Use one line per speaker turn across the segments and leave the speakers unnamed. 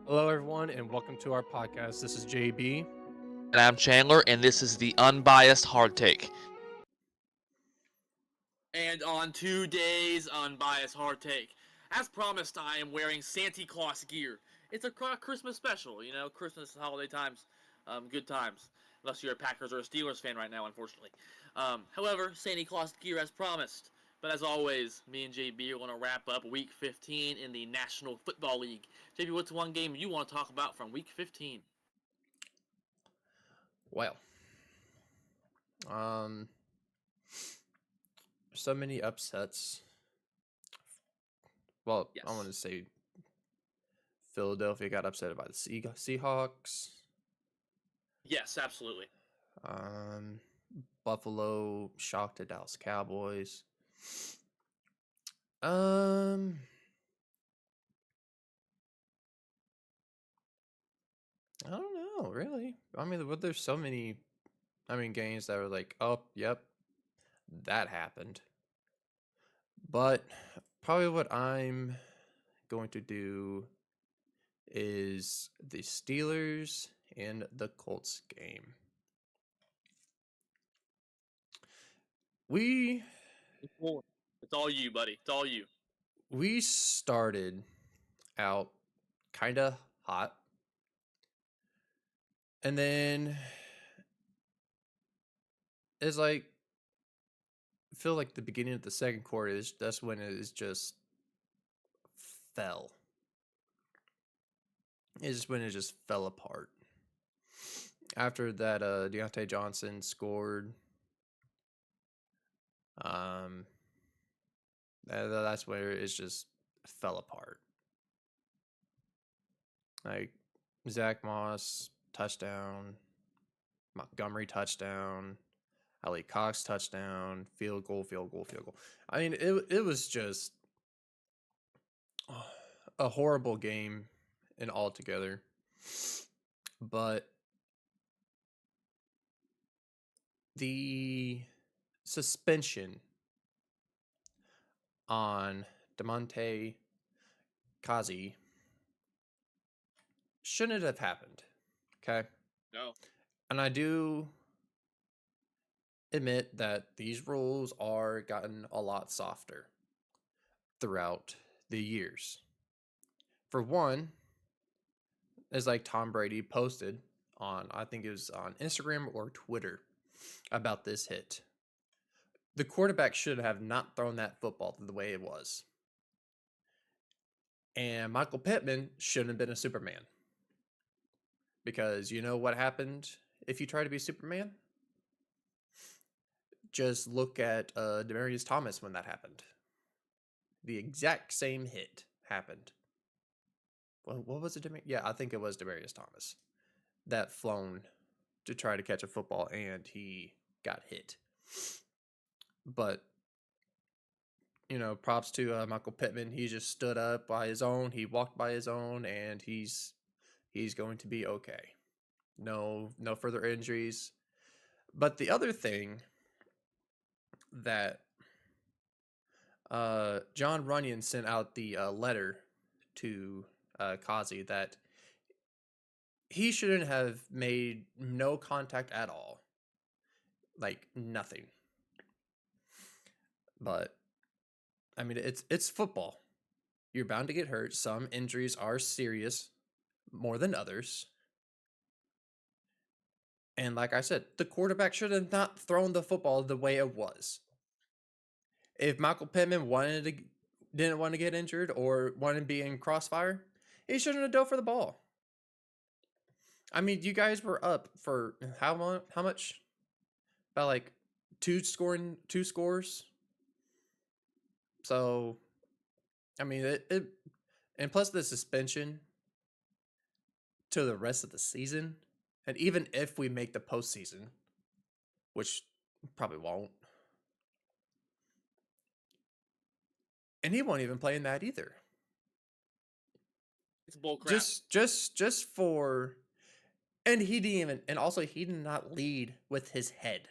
Hello, everyone, and welcome to our podcast. This is JB.
And I'm Chandler, and this is the Unbiased Hard Take.
And on today's Unbiased Hard Take, as promised, I am wearing Santa Claus gear. It's a Christmas special, Christmas, holiday times, good times. Unless you're a Packers or a Steelers fan right now, unfortunately. However, Santa Claus gear as promised. But as always, me and JB are going to wrap up Week 15 in the National Football League. JB, what's one game you want to talk about from Week 15?
Well, so many upsets. Well,
Yes.
I want to say Philadelphia got upset by the Seahawks.
Yes, absolutely.
Buffalo shocked the Dallas Cowboys. I don't know, really. I mean, there's so many. Games that were like, oh, yep, that happened. But probably what I'm going to do is the Steelers and the Colts game.
It's all you, buddy. It's all you.
We started out kind of hot. And then it's like, I feel like the beginning of the second quarter that's when it is just fell. It's just when it just fell apart. After that, Deontay Johnson scored. That's where it just fell apart. Like Zach Moss touchdown, Montgomery touchdown, Ali Cox touchdown, field goal. I mean, it was just a horrible game in altogether. But the suspension on Damontae Kazi shouldn't have happened. Okay?
No.
And I do admit that these rules are gotten a lot softer throughout the years. For one, is like Tom Brady posted on, I think it was on Instagram or Twitter, about this hit. The quarterback should have not thrown that football the way it was. And Michael Pittman shouldn't have been a Superman. Because you know what happened if you try to be Superman? Just look at Demaryius Thomas when that happened. The exact same hit happened. Well, what was it? Yeah, I think it was Demaryius Thomas that flown to try to catch a football and he got hit. But, props to Michael Pittman. He just stood up by his own. He walked by his own, and he's going to be okay. No further injuries. But the other thing that John Runyon sent out the letter to Kazi that he shouldn't have made no contact at all. Like, nothing. But, I mean, it's football. You're bound to get hurt. Some injuries are serious more than others. And like I said, the quarterback should have not thrown the football the way it was. If Michael Pittman didn't want to get injured or wanted to be in crossfire, he shouldn't have dove for the ball. I mean, you guys were up for how much? About like two scores. So, I mean, it and plus the suspension to the rest of the season, and even if we make the postseason, which probably won't, and he won't even play in that either.
It's bullcrap.
Just for, and he didn't even, and also he did not lead with his head.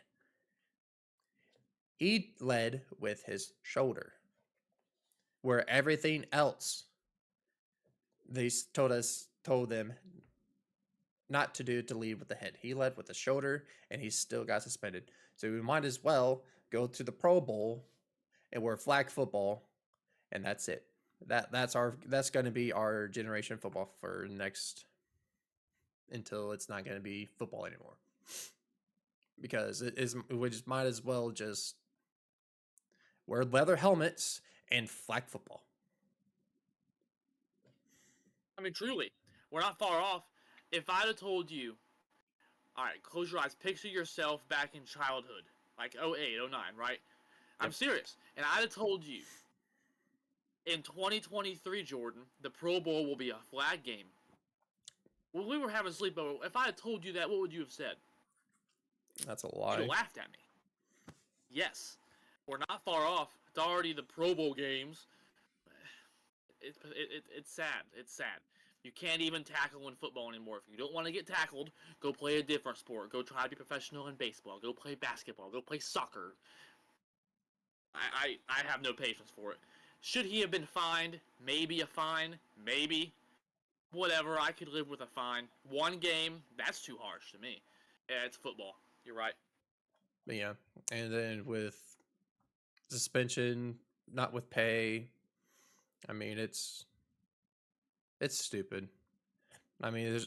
He led with his shoulder, where everything else they told us told them not to lead with the head. He led with the shoulder, and he still got suspended. So we might as well go to the Pro Bowl and wear flag football, and that's it. That's going to be our generation of football for next until it's not going to be football anymore. Because we just might as well just wear leather helmets and flag football.
I mean, truly, we're not far off. If I'd have told you, all right, close your eyes, picture yourself back in childhood, like 08, 09, right? I'm serious. And I'd have told you, in 2023, Jordan, the Pro Bowl will be a flag game. When we were having sleepover, if I had told you that, what would you have said?
That's a
You'd
lie.
have laughed at me. Yes, we're not far off. It's already the Pro Bowl games. It's sad. It's sad. You can't even tackle in football anymore. If you don't want to get tackled, go play a different sport. Go try to be professional in baseball. Go play basketball. Go play soccer. I have no patience for it. Should he have been fined? Maybe a fine. Maybe. Whatever. I could live with a fine. One game, that's too harsh to me. Yeah, it's football. You're right.
But yeah. And then with suspension, not with pay. I mean, it's stupid. I mean,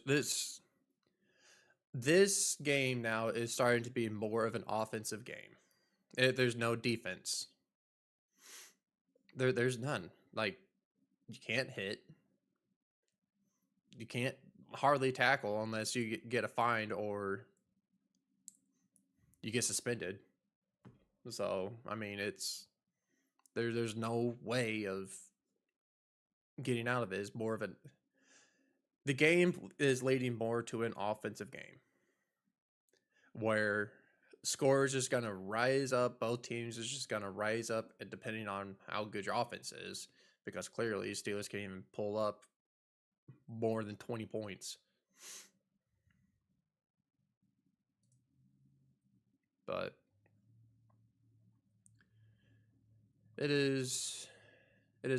this game now is starting to be more of an offensive game. There's no defense. There's none. Like, you can't hit. You can't hardly tackle unless you get a fine or you get suspended. So, I mean, there's no way of getting out of it. It's more of the game is leading more to an offensive game where score is just going to rise up. Both teams is just going to rise up, and depending on how good your offense is, because clearly Steelers can't even pull up more than 20 points. But it is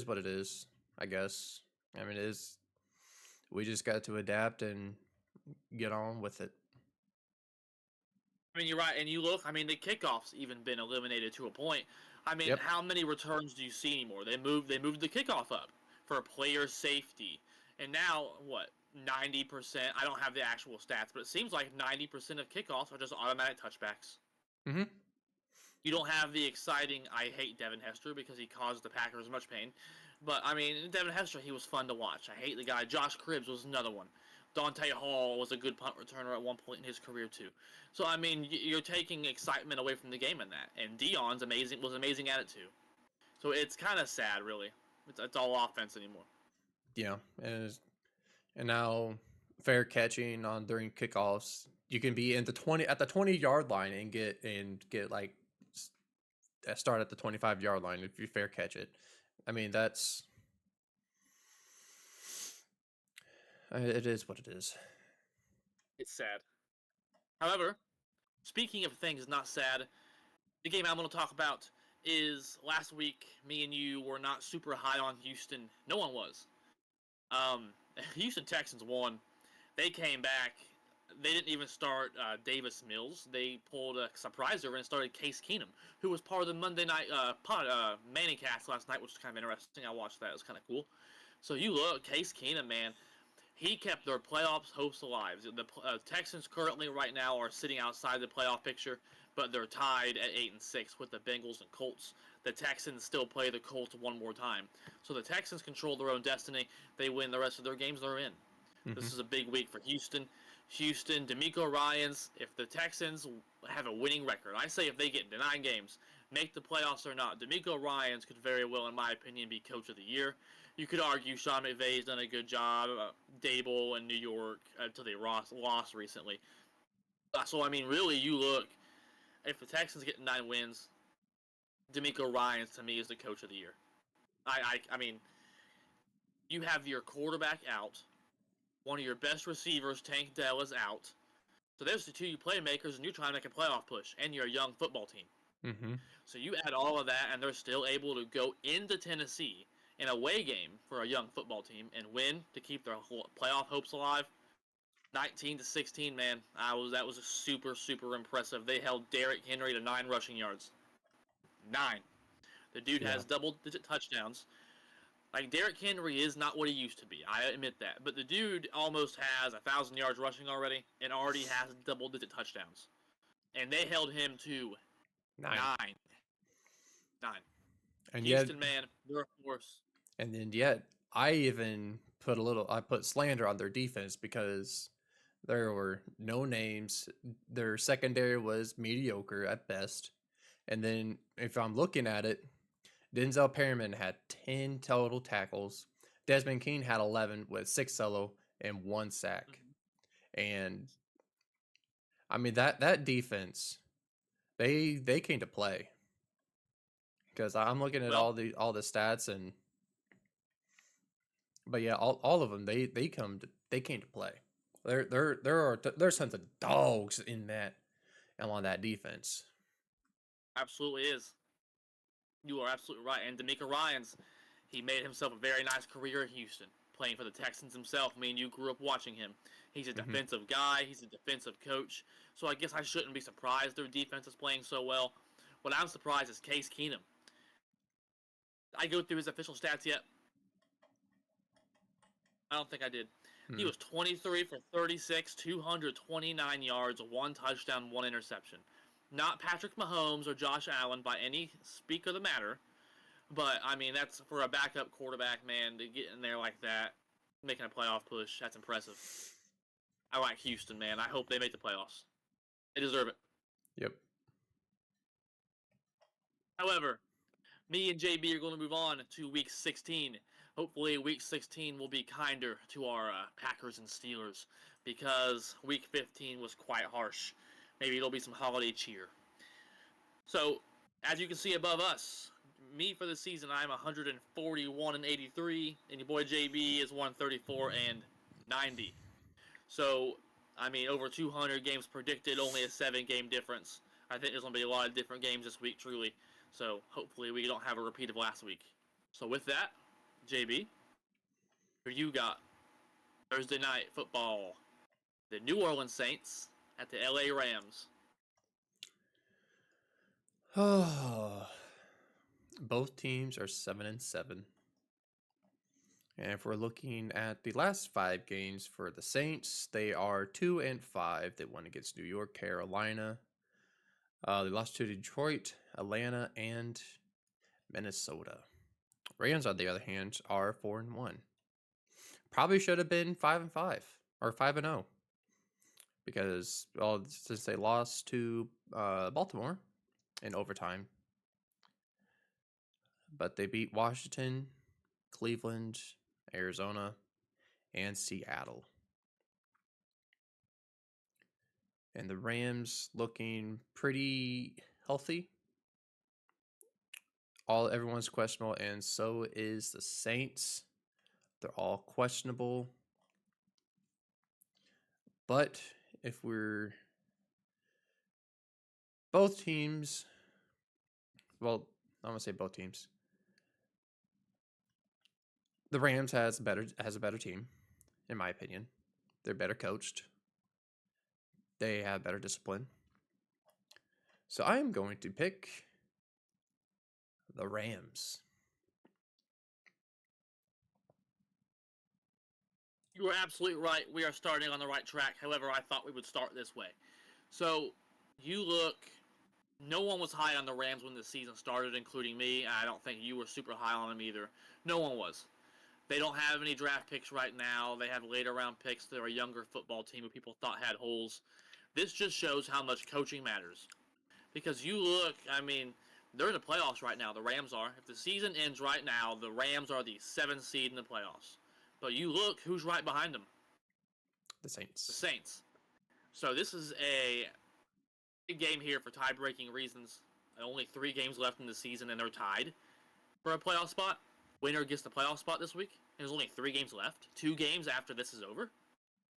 what it is, I guess. I mean, we just got to adapt and get on with it.
I mean, you're right, and you look. I mean, the kickoff's even been eliminated to a point. I mean,
Yep.
how many returns do you see anymore? They moved the kickoff up for player safety, and now what? 90%. I don't have the actual stats, but it seems like 90% of kickoffs are just automatic touchbacks.
Mm-hmm.
You don't have the exciting. I hate Devin Hester because he caused the Packers much pain, but I mean, Devin Hester, he was fun to watch. I hate the guy. Josh Cribbs was another one. Dante Hall was a good punt returner at one point in his career too. So I mean, you're taking excitement away from the game in that. And Dion's was amazing at it too. So it's kind of sad, really. It's all offense anymore.
Yeah, and now fair catching on during kickoffs, you can be in the 20-yard line and get like start at the 25-yard line if you fair catch it. I mean, it is what it is.
It's sad. However, speaking of things not sad, the game I'm going to talk about is last week. Me and you were not super high on Houston. No one was. Houston Texans won. They came back. They didn't even start Davis Mills. They pulled a surpriser and started Case Keenum, who was part of the Monday night Manning cast last night, which was kind of interesting. I watched that. It was kind of cool. So you look, Case Keenum, man, he kept their playoffs hopes alive. The Texans currently right now are sitting outside the playoff picture, but they're tied at 8-6 with the Bengals and Colts. The Texans still play the Colts one more time. So the Texans control their own destiny. They win the rest of their games they're in.
Mm-hmm.
This is a big week for Houston. DeMeco Ryans, if the Texans have a winning record, I say if they get into 9 games, make the playoffs or not, DeMeco Ryans could very well, in my opinion, be Coach of the Year. You could argue Sean McVay's done a good job, Dable in New York, until they lost recently. So, I mean, really, you look, if the Texans get 9 wins, DeMeco Ryans, to me, is the Coach of the Year. I mean, you have your quarterback out. One of your best receivers, Tank Dell, is out. So there's the 2 playmakers, and you're trying to make a playoff push, and you're a young football team.
Mm-hmm.
So you add all of that, and they're still able to go into Tennessee an away game for a young football team and win to keep their playoff hopes alive. 19-16, man. That was super, super impressive. They held Derrick Henry to 9 rushing yards. 9. The dude has double-digit touchdowns. Like, Derrick Henry is not what he used to be. I admit that. But the dude almost has 1,000 yards rushing already and already has double-digit touchdowns. And they held him to 9. 9.
And
Houston,
yet,
man, they're a force.
and then yet, I put slander on their defense because there were no names. Their secondary was mediocre at best. And then if I'm looking at it, Denzel Perryman had 10 total tackles. Desmond King had 11 with 6 solo and 1 sack. And I mean that defense, they came to play. Because I'm looking at all the stats but yeah, all of them they came to play. There's tons of dogs in that on that defense.
Absolutely is. You are absolutely right. And D'Amico Ryans, he made himself a very nice career in Houston, playing for the Texans himself. Me and you grew up watching him. He's a defensive guy. He's a defensive coach. So I guess I shouldn't be surprised their defense is playing so well. What I'm surprised is Case Keenum. I go through his official stats yet? I don't think I did. He was 23 for 36, 229 yards, 1 touchdown, 1 interception. Not Patrick Mahomes or Josh Allen by any speak of the matter, but I mean that's for a backup quarterback, man, to get in there like that, making a playoff push. That's impressive. I like Houston, man. I hope they make the playoffs. They deserve it.
Yep.
However, me and JB are going to move on to Week 16. Hopefully, Week 16 will be kinder to our Packers and Steelers because Week 15 was quite harsh. Maybe it'll be some holiday cheer. So, as you can see above us, me for the season, I'm 141 and 83, and your boy JB is 134 and 90. So, I mean, over 200 games predicted, only a 7-game difference. I think there's going to be a lot of different games this week, truly. So, hopefully, we don't have a repeat of last week. So, with that, JB, who you got? Thursday night football. The New Orleans Saints at the LA Rams.
Both teams are 7-7. And if we're looking at the last 5 games for the Saints, they are 2-5. They won against New York, Carolina. They lost to Detroit, Atlanta, and Minnesota. Rams, on the other hand, are 4-1. Probably should have been 5-5 or 5-0 because since they lost to Baltimore in overtime, but they beat Washington, Cleveland, Arizona, and Seattle. And the Rams looking pretty healthy. Everyone's questionable, and so is the Saints. They're all questionable. But if we're both teams, well, I'm gonna say both teams. The Rams has a better team, in my opinion. They're better coached. They have better discipline. So I am going to pick the Rams.
You are absolutely right. We are starting on the right track. However, I thought we would start this way. So, you look. No one was high on the Rams when the season started, including me. I don't think you were super high on them either. No one was. They don't have any draft picks right now. They have later round picks. They're a younger football team who people thought had holes. This just shows how much coaching matters. Because you look, I mean, they're in the playoffs right now. The Rams are. If the season ends right now, the Rams are the 7th seed in the playoffs. But you look, who's right behind them?
The Saints.
The Saints. So this is a big game here for tie-breaking reasons. Only 3 games left in the season, and they're tied for a playoff spot. Winner gets the playoff spot this week. And there's only 3 games left. 2 games after this is over.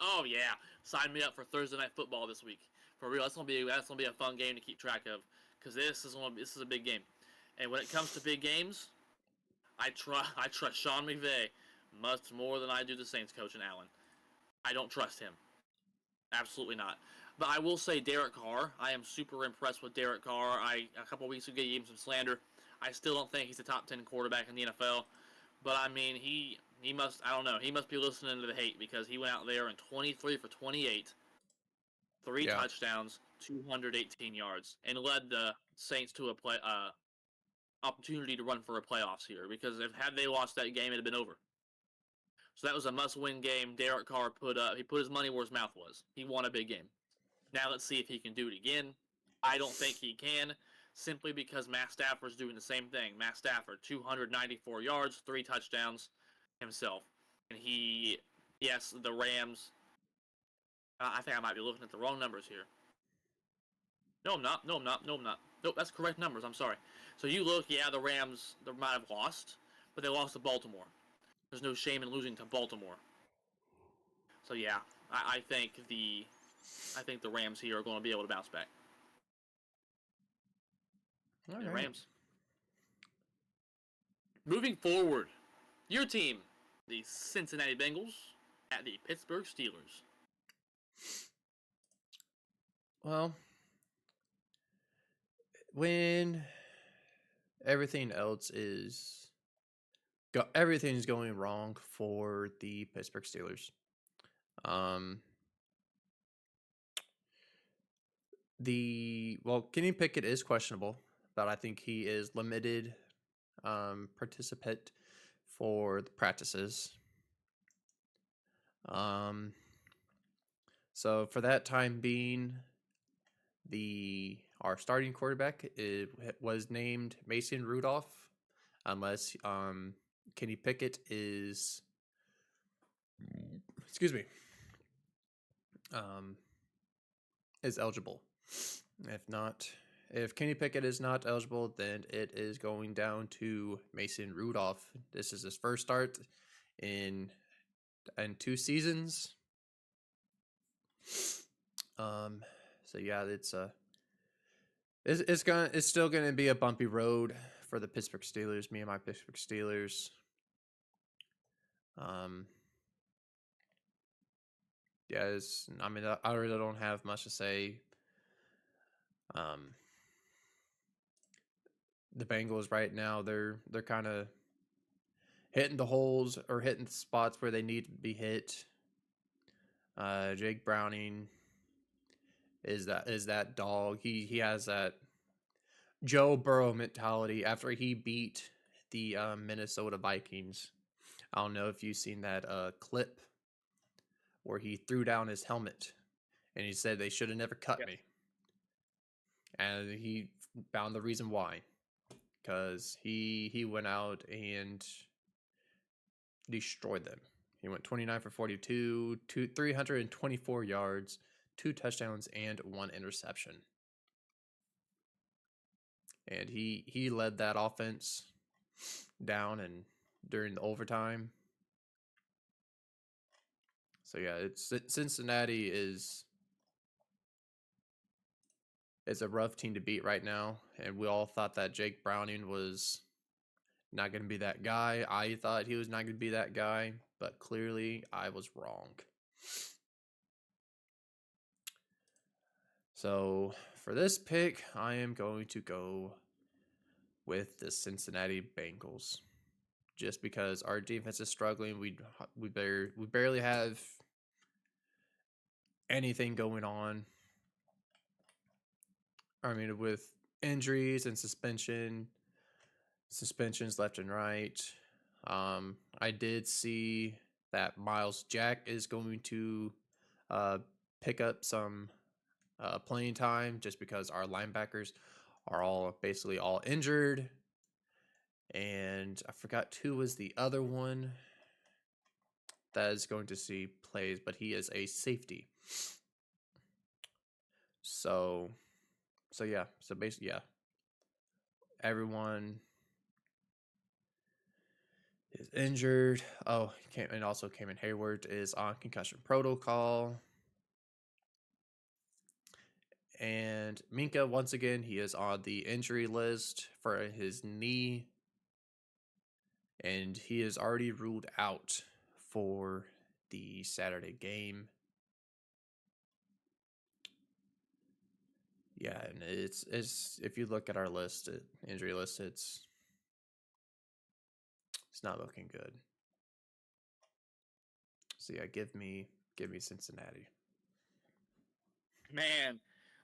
Oh yeah, sign me up for Thursday night football this week. For real, that's gonna be a fun game to keep track of because this is a big game. And when it comes to big games, I trust Sean McVay much more than I do the Saints coach and Allen. I don't trust him. Absolutely not. But I will say Derek Carr. I am super impressed with Derek Carr. A couple weeks ago gave him some slander. I still don't think he's a top 10 quarterback in the NFL. But I mean, he must, I don't know, he must be listening to the hate because he went out there in 23 for 28, three
Yeah.
touchdowns, 218 yards, and led the Saints to a opportunity to run for a playoffs here. Because if had they lost that game, it'd have been over. So that was a must-win game. Derek Carr put his money where his mouth was. He won a big game. Now let's see if he can do it again. I don't think he can, simply because Matt Stafford's doing the same thing. Matt Stafford, 294 yards, 3 touchdowns himself. And yes, the Rams. I think I might be looking at the wrong numbers here. No, I'm not. No, I'm not. No, I'm not. Nope, that's correct numbers. I'm sorry. So you look, yeah, the Rams they might have lost, but they lost to Baltimore. There's no shame in losing to Baltimore. So yeah, I think the Rams here are going to be able to bounce back.
All
The
right.
Rams. Moving forward, your team, the Cincinnati Bengals, at the Pittsburgh Steelers.
Well, when everything else is everything's going wrong for the Pittsburgh Steelers. Kenny Pickett is questionable, but I think he is limited participant for the practices. So for that time being, our starting quarterback was named Mason Rudolph, unless Kenny Pickett is is eligible. If Kenny Pickett is not eligible, then it is going down to Mason Rudolph. This is his first start in 2 seasons. So yeah, it's still gonna be a bumpy road for the Pittsburgh Steelers. Me and my Pittsburgh Steelers. Yeah, I really don't have much to say. The Bengals right now, they're kind of hitting the holes or hitting the spots where they need to be hit. Jake Browning is that dog. He has that Joe Burrow mentality after he beat the Minnesota Vikings. I don't know if you've seen that clip where he threw down his helmet and he said they should have never cut me. And he found the reason why. Because he went out and destroyed them. He went 29 for 42, 324 yards, 2 touchdowns, and 1 interception. And he led that offense down and during the overtime. So yeah, Cincinnati is a rough team to beat right now, and we all thought that Jake Browning was not going to be that guy. I thought he was not going to be that guy, but clearly I was wrong. So for this pick, I am going to go with the Cincinnati Bengals, just because our defense is struggling. We barely have anything going on. I mean, with injuries and suspensions left and right. I did see that Miles Jack is going to pick up some playing time just because our linebackers are basically all injured. And I forgot who was the other one that is going to see plays, but he is a safety. So yeah. So basically, yeah. Everyone is injured. Oh, and also Cameron Hayward is on concussion protocol. And Minka, once again, he is on the injury list for his knee. and he is already ruled out for the Saturday game. Yeah, and it's if you look at our list, injury list, it's not looking good. So yeah, give me Cincinnati.
Man,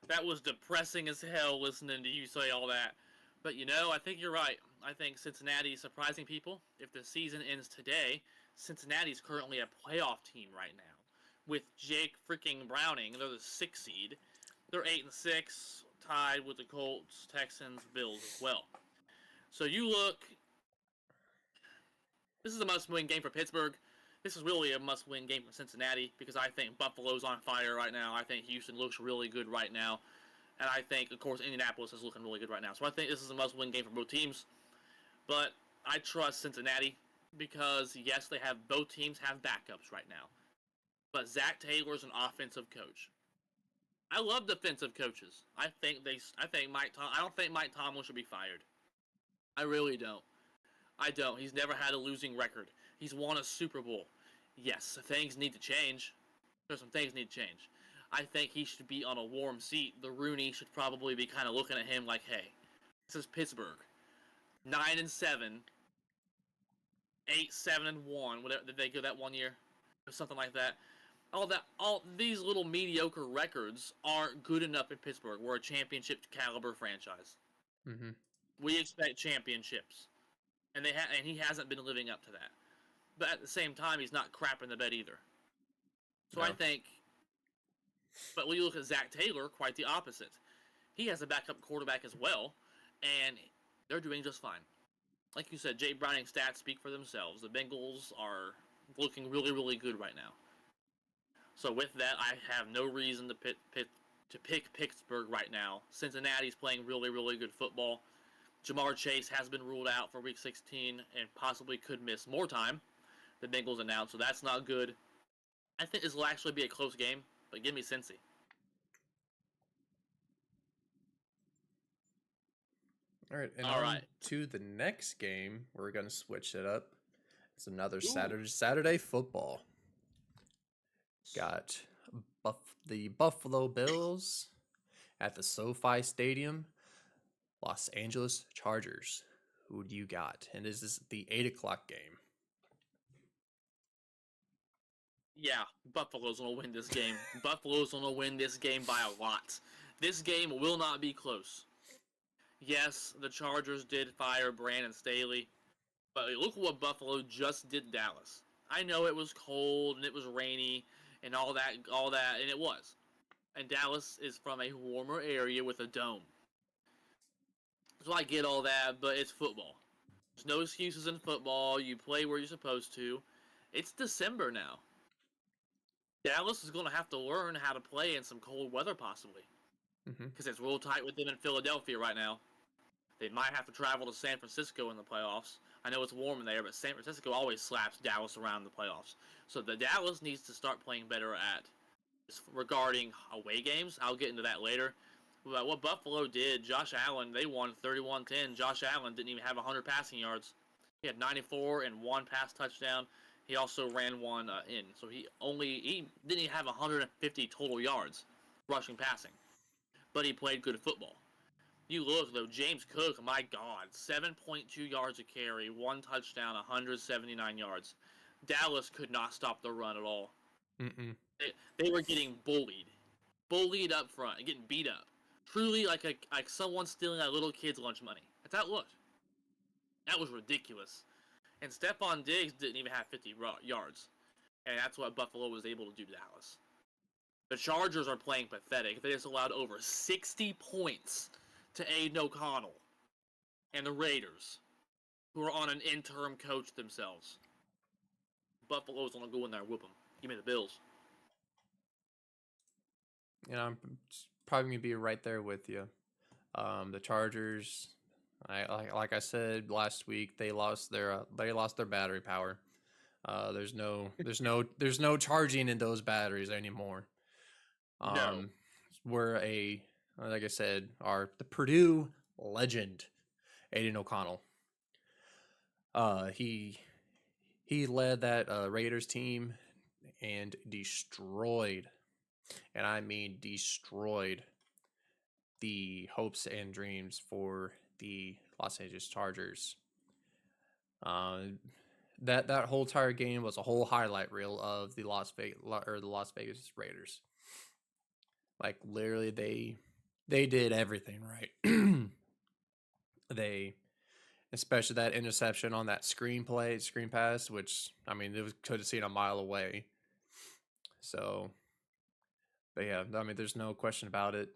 that was depressing as hell listening to you say all that. But I think you're right. I think Cincinnati is surprising people. If the season ends today, Cincinnati's currently a playoff team right now. With Jake freaking Browning, they're the 6th seed. They're 8-6, tied with the Colts, Texans, Bills as well. So you look. This is a must-win game for Pittsburgh. This is really a must-win game for Cincinnati because I think Buffalo's on fire right now. I think Houston looks really good right now. And I think, of course, Indianapolis is looking really good right now. So I think this is a must-win game for both teams. But I trust Cincinnati because, yes, both teams have backups right now. But Zach Taylor's an offensive coach. I love defensive coaches. I don't think Mike Tomlin should be fired. I really don't. I don't. He's never had a losing record. He's won a Super Bowl. Yes, things need to change. There's some things need to change. I think he should be on a warm seat. The Rooney should probably be kind of looking at him like, hey, this is Pittsburgh. 9-7, 8-7-1. Whatever, did they go that one year? Or something like that. All these little mediocre records aren't good enough in Pittsburgh. We're a championship caliber franchise.
Mm-hmm.
We expect championships. And he hasn't been living up to that. But at the same time, he's not crapping the bed either. So
No.
I think, but when you look at Zach Taylor, quite the opposite. He has a backup quarterback as well, and they're doing just fine. Like you said, Jay Browning's stats speak for themselves. The Bengals are looking really, really good right now. So with that, I have no reason to pick Pittsburgh right now. Cincinnati's playing really, really good football. Jamar Chase has been ruled out for Week 16 and possibly could miss more time. The Bengals announced, so that's not good. I think this will actually be a close game, but give me Cincy.
All right, and
All
on
right.
to the next game. We're gonna switch it up. It's another
Ooh.
Saturday football. Got the Buffalo Bills at the SoFi Stadium. Los Angeles Chargers. Who do you got? And this is the 8 o'clock game.
Yeah, Buffalo's going to win this game. Buffalo's going to win this game by a lot. This game will not be close. Yes, the Chargers did fire Brandon Staley, but look what Buffalo just did to Dallas. I know it was cold and it was rainy and all that, and it was. And Dallas is from a warmer area with a dome. So I get all that, but it's football. There's no excuses in football. You play where you're supposed to. It's December now. Dallas is going to have to learn how to play in some cold weather, possibly. Because it's real tight with them in Philadelphia right now. They might have to travel to San Francisco in the playoffs. I know it's warm in there, but San Francisco always slaps Dallas around the playoffs. So the Dallas needs to start playing better at regarding away games. I'll get into that later. But what Buffalo did, Josh Allen, they won 31-10. Josh Allen didn't even have 100 passing yards. He had 94 and one pass touchdown. He also ran one in. So he didn't even have 150 total yards rushing passing. But he played good football. You look, though, James Cook, my God, 7.2 yards a carry, one touchdown, 179 yards. Dallas could not stop the run at all. They were getting bullied up front and getting beat up. Truly like someone stealing a little kid's lunch money. That's how it looked. That was ridiculous. And Stephon Diggs didn't even have 50 yards. And that's what Buffalo was able to do to Dallas. The Chargers are playing pathetic. They just allowed over 60 points to Aiden O'Connell and the Raiders, who are on an interim coach themselves. Buffalo's going to go in there and whoop them. Give me the Bills.
I'm probably going to be right there with you. The Chargers, like I said last week, they lost their battery power. There's no charging in those batteries anymore.
No.
We're like I said, the Purdue legend, Aiden O'Connell. He led that Raiders team and destroyed, and I mean destroyed, the hopes and dreams for the Los Angeles Chargers. Uh, that whole entire game was a whole highlight reel of the Las Vegas Raiders. Like literally, they did everything right. They, especially that interception on that screen pass, which I mean, it could have seen a mile away. So, but yeah, I mean, there's no question about it.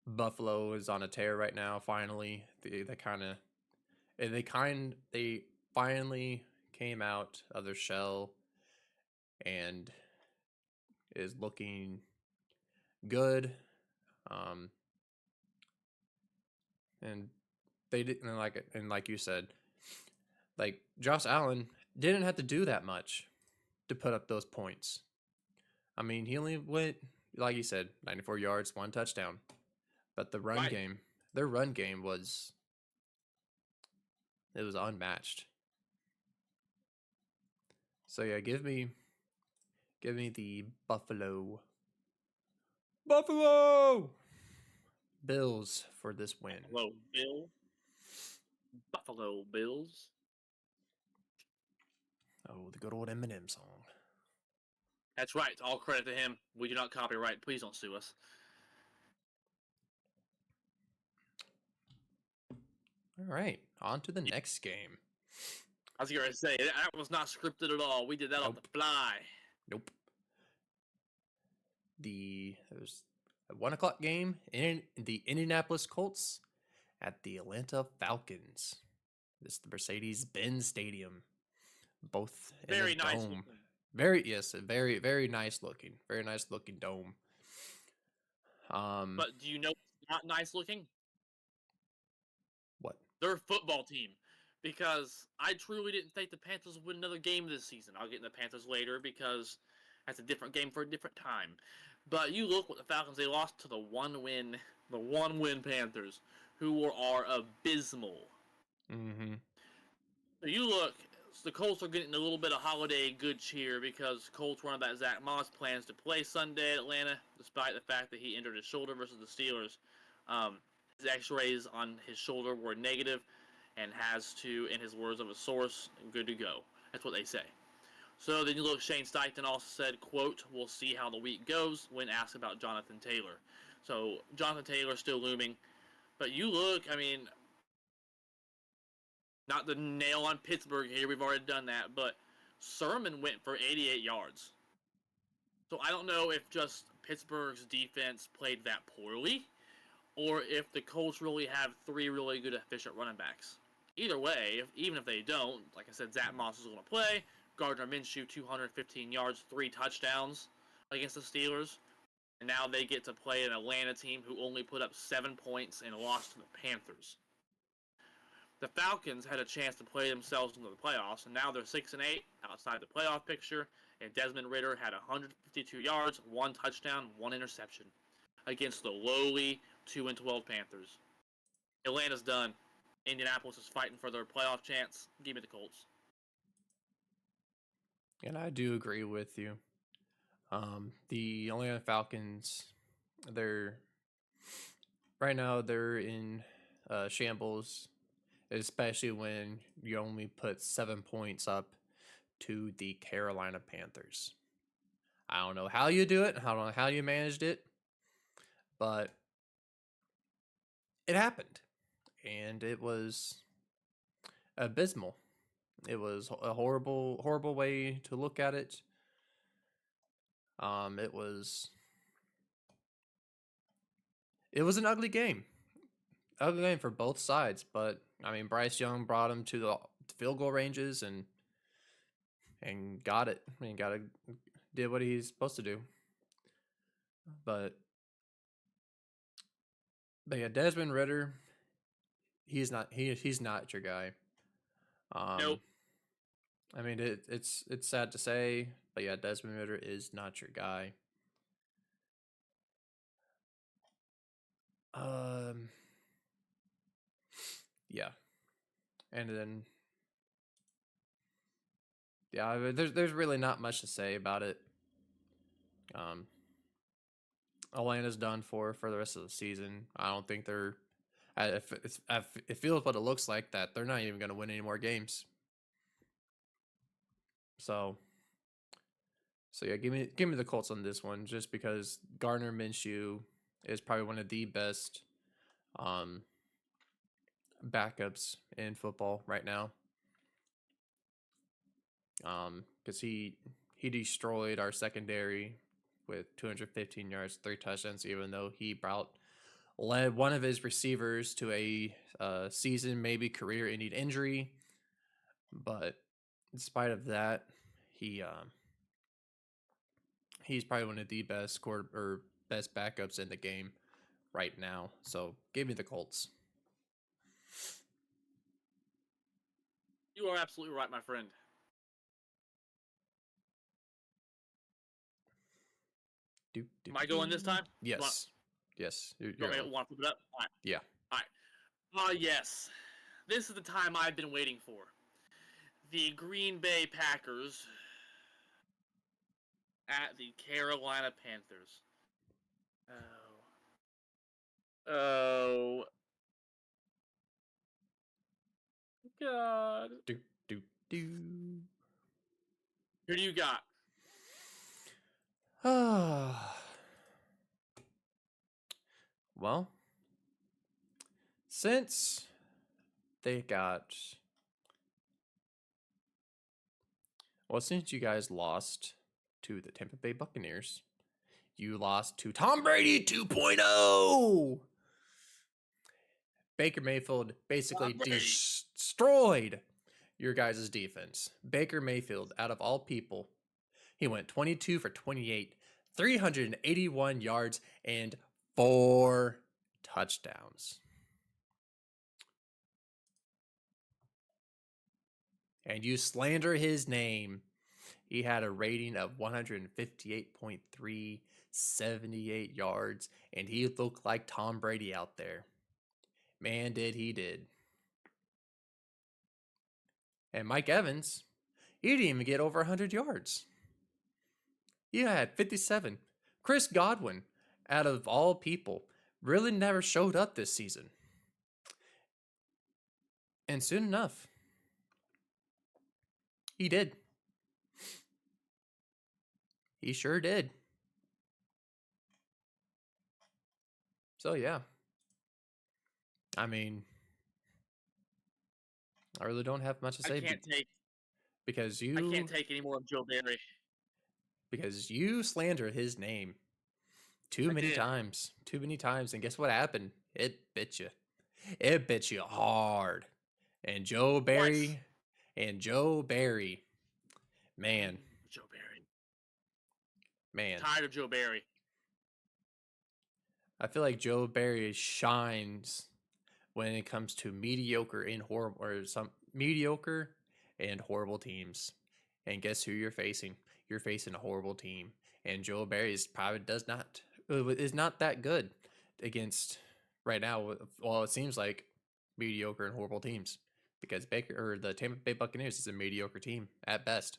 Buffalo is on a tear right now. Finally, they finally came out of their shell and is looking good. Um, and they didn't like you said, like Josh Allen didn't have to do that much to put up those points. I mean, he only went, like you said, 94 yards, one touchdown. But
Right.
their run game was unmatched. So yeah, give me the Buffalo Bills for this win.
Buffalo Bills.
Oh, the good old Eminem song.
That's right. All credit to him. We do not copyright. Please don't sue us.
All right, on to the next game.
I was going to say, that was not scripted at all. We did that on the fly.
Nope. There was a 1 o'clock game in the Indianapolis Colts at the Atlanta Falcons. This is the Mercedes-Benz Stadium. Both in
Very
a
nice
dome.
looking.
Very nice looking. Very nice looking dome.
But do you know what's not nice looking?
What?
Their football team. Because I truly didn't think the Panthers would win another game this season. I'll get into the Panthers later because that's a different game for a different time. But you look what the Falcons, they lost to the one win Panthers, who are abysmal.
Mm-hmm.
So you look, the Colts are getting a little bit of holiday good cheer because Colts running back Zach Moss plans to play Sunday at Atlanta, despite the fact that he injured his shoulder versus the Steelers. His X-rays on his shoulder were negative, and has to, in his words of a source, good to go. That's what they say. So then you look, Shane Steichen also said, quote, "We'll see how the week goes," when asked about Jonathan Taylor. So Jonathan Taylor still looming. But you look, I mean, not the nail on Pittsburgh here, we've already done that, but Sermon went for 88 yards. So I don't know if just Pittsburgh's defense played that poorly, or if the Colts really have three really good efficient running backs. Either way, even if they don't, like I said, Zach Moss is going to play. Gardner Minshew, 215 yards, 3 touchdowns against the Steelers. And now they get to play an Atlanta team who only put up 7 points and lost to the Panthers. The Falcons had a chance to play themselves into the playoffs, and now they're 6-8 outside the playoff picture. And Desmond Ridder had 152 yards, 1 touchdown, 1 interception against the lowly 2-12 Panthers. Atlanta's done. Indianapolis is fighting for their playoff chance. Give me the Colts.
And I do agree with you. The Atlanta Falcons, they're right now they're in shambles, especially when you only put 7 points up to the Carolina Panthers. I don't know how you do it. I don't know how you managed it, but it happened, and it was abysmal. It was a horrible way to look at it. It was an ugly game for both sides. But I mean, Bryce Young brought him to the field goal ranges and got it. I mean, did what he's supposed to do. But yeah, Desmond Ridder, he's not your guy.
Nope.
I mean, it's sad to say, but yeah, Desmond Ridder is not your guy. Yeah, and then Yeah, there's really not much to say about it. Um, Atlanta's done for the rest of the season. I don't think they're. It feels what it looks like that they're not even going to win any more games. So, so yeah, give me the Colts on this one, just because Gardner Minshew is probably one of the best um, backups in football right now. Because he destroyed our secondary with 215 yards, 3 touchdowns, even though he led one of his receivers to a season, maybe career-ending injury. But in spite of that, he he's probably one of the best backups in the game right now. So give me the Colts.
You are absolutely right, my friend. Am I going this time?
Yes. Yes.
You want to flip it up? All right.
Yeah.
All right. Yes. This is the time I've been waiting for. The Green Bay Packers at the Carolina Panthers. Oh. God.
Do.
Who do you got?
Well, since they got. Well, since you guys lost to the Tampa Bay Buccaneers, you lost to Tom Brady 2.0. Baker Mayfield basically destroyed your guys' defense. Baker Mayfield, out of all people, he went 22 for 28, 381 yards, and 4 touchdowns. And you slander his name. He had a rating of 158.3, 78 yards, and he looked like Tom Brady out there. Man, did. And Mike Evans, he didn't even get over 100 yards. He had 57. Chris Godwin, out of all people, really never showed up this season. And soon enough, he did. He sure did. So, yeah. I mean, I really don't have much to say.
I can't take any more of Joe Barry.
Because you slandered his name too many times. And guess what happened? It bit you. It bit you hard. And Joe Barry. Man.
Joe Barry.
Man.
Tired of Joe Barry.
I feel like Joe Barry shines when it comes to mediocre and horrible teams. And guess who you're facing? You're facing a horrible team. And Joe Barry is not that good against right now. Well, it seems like mediocre and horrible teams, because the Tampa Bay Buccaneers is a mediocre team at best.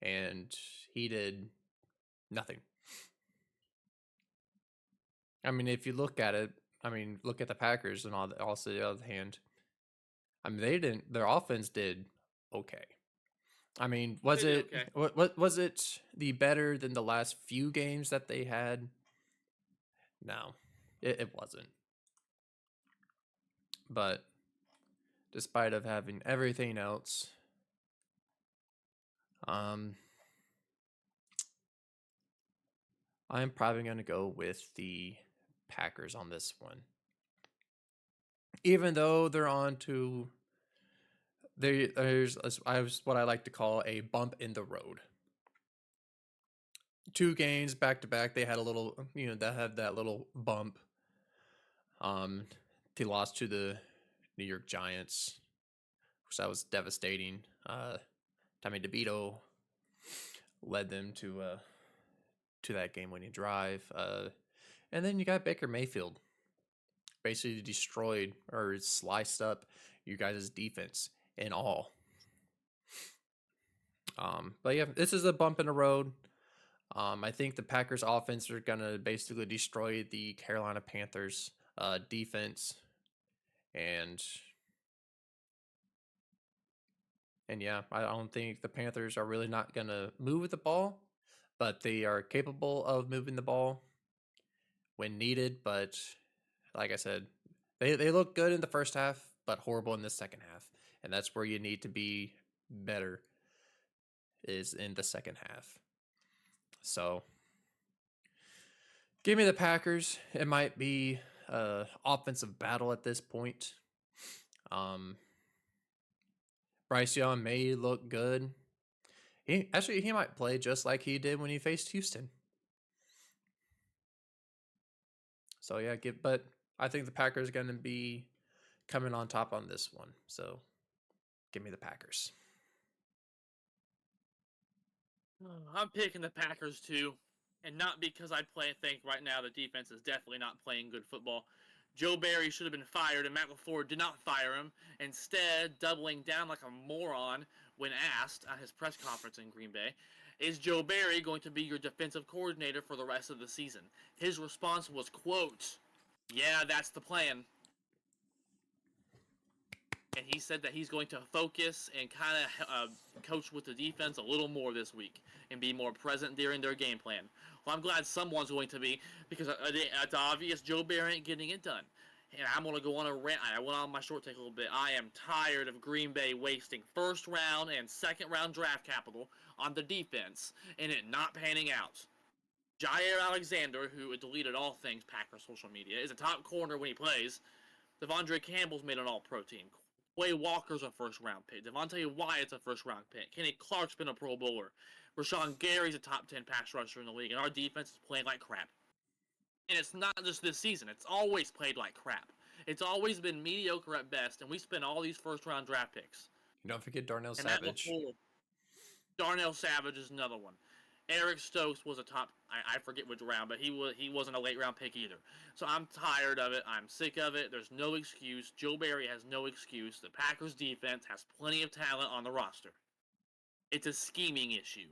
And he did nothing. I mean, if you look at it, look at the Packers and all that. Also, the other hand, their offense did okay. I mean, was it the better than the last few games that they had? No, it wasn't. But despite of having everything else, I'm probably going to go with the Packers on this one. Even though they're on to there's what I like to call a bump in the road. 2 games back to back, they had a little, that had that little bump. They lost to the New York Giants, which that was devastating. Tommy DeVito led them to that game-winning drive. And then you got Baker Mayfield, basically destroyed or sliced up you guys' defense and all. But yeah, this is a bump in the road. I think the Packers offense are gonna basically destroy the Carolina Panthers defense, and yeah, I don't think the Panthers are really not gonna move the ball, but they are capable of moving the ball when needed. But like I said, they look good in the first half, but horrible in the second half, and that's where you need to be better is in the second half. So give me the Packers. It might be offensive battle at this point. Um, Bryce Young may look good. He might play just like he did when he faced Houston. So yeah, but I think the Packers are going to be coming on top on this one. So give me the Packers.
I'm picking the Packers too, and not because I think right now the defense is definitely not playing good football. Joe Barry should have been fired, and Matt LaFleur did not fire him. Instead, doubling down like a moron when asked at his press conference in Green Bay, is Joe Barry going to be your defensive coordinator for the rest of the season? His response was, quote, "Yeah, that's the plan." And he said that he's going to focus and kind of coach with the defense a little more this week and be more present during their game plan. Well, I'm glad someone's going to be, because it's obvious Joe Barry ain't getting it done. And I'm going to go on a rant. I went on my short take a little bit. I am tired of Green Bay wasting first round and second round draft capital on the defense and it not panning out. Jair Alexander, who deleted all things Packer social media, is a top corner when he plays. Devondre Campbell's made an all-pro team. Quay Walker's a first-round pick. Devontae Wyatt's a first-round pick. Kenny Clark's been a Pro Bowler. Rashawn Gary's a top 10 pass rusher in the league, and our defense is playing like crap. And it's not just this season. It's always played like crap. It's always been mediocre at best, and we spend all these first-round draft picks.
Don't forget Darnell
And that
Savage.
Darnell Savage is another one. Eric Stokes was a top. I forget which round, but he wasn't a late round pick either. So I'm tired of it. I'm sick of it. There's no excuse. Joe Barry has no excuse. The Packers defense has plenty of talent on the roster. It's a scheming issue,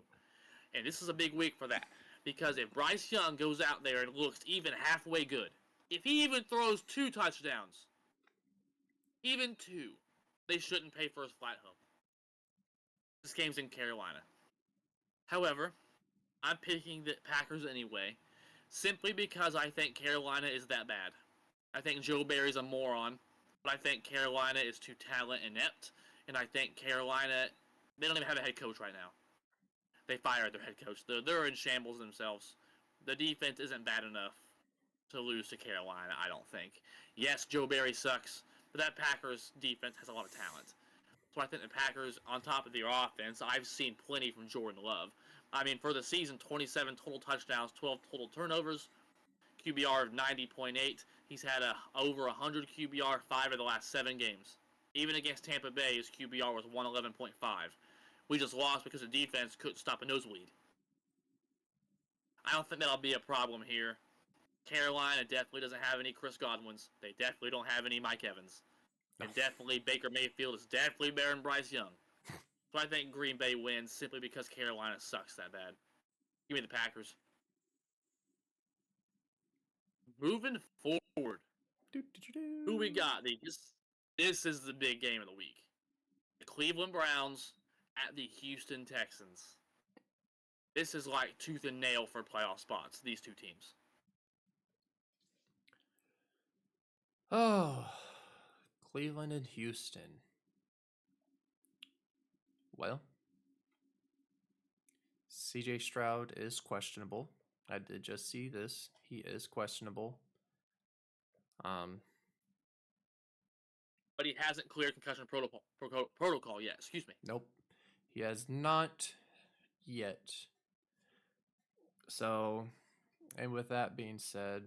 and this is a big week for that. Because if Bryce Young goes out there and looks even halfway good, if he even throws 2 touchdowns, even 2, they shouldn't pay for his flight home. This game's in Carolina. However, I'm picking the Packers anyway, simply because I think Carolina is that bad. I think Joe Barry's a moron, but I think Carolina is too talent inept, and I think Carolina, they don't even have a head coach right now. They fired their head coach. They're in shambles themselves. The defense isn't bad enough to lose to Carolina, I don't think. Yes, Joe Barry sucks, but that Packers defense has a lot of talent. So I think the Packers, on top of their offense, I've seen plenty from Jordan Love. I mean, for the season, 27 total touchdowns, 12 total turnovers, QBR of 90.8. He's had over 100 QBR 5 of the last 7 games. Even against Tampa Bay, his QBR was 111.5. We just lost because the defense couldn't stop a nosebleed. I don't think that'll be a problem here. Carolina definitely doesn't have any Chris Godwins. They definitely don't have any Mike Evans. And definitely Baker Mayfield is definitely better than Bryce Young. So I think Green Bay wins simply because Carolina sucks that bad. Give me the Packers. Moving forward, who we got? This is the big game of the week. The Cleveland Browns at the Houston Texans. This is like tooth and nail for playoff spots, these two teams.
Oh, Cleveland and Houston. Well, CJ Stroud is questionable. I did just see this. He is questionable.
But he hasn't cleared concussion protocol yet. Excuse me.
Nope. He has not yet. So, and with that being said,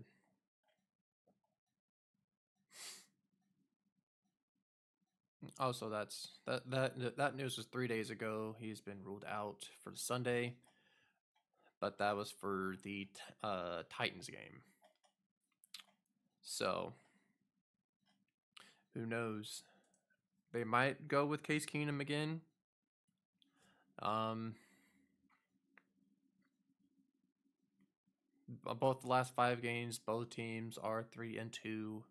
also that news was 3 days ago. He's been ruled out for Sunday, but that was for the Titans game. So, who knows? They might go with Case Keenum again. Um, both the last 5 games, both teams are 3-2.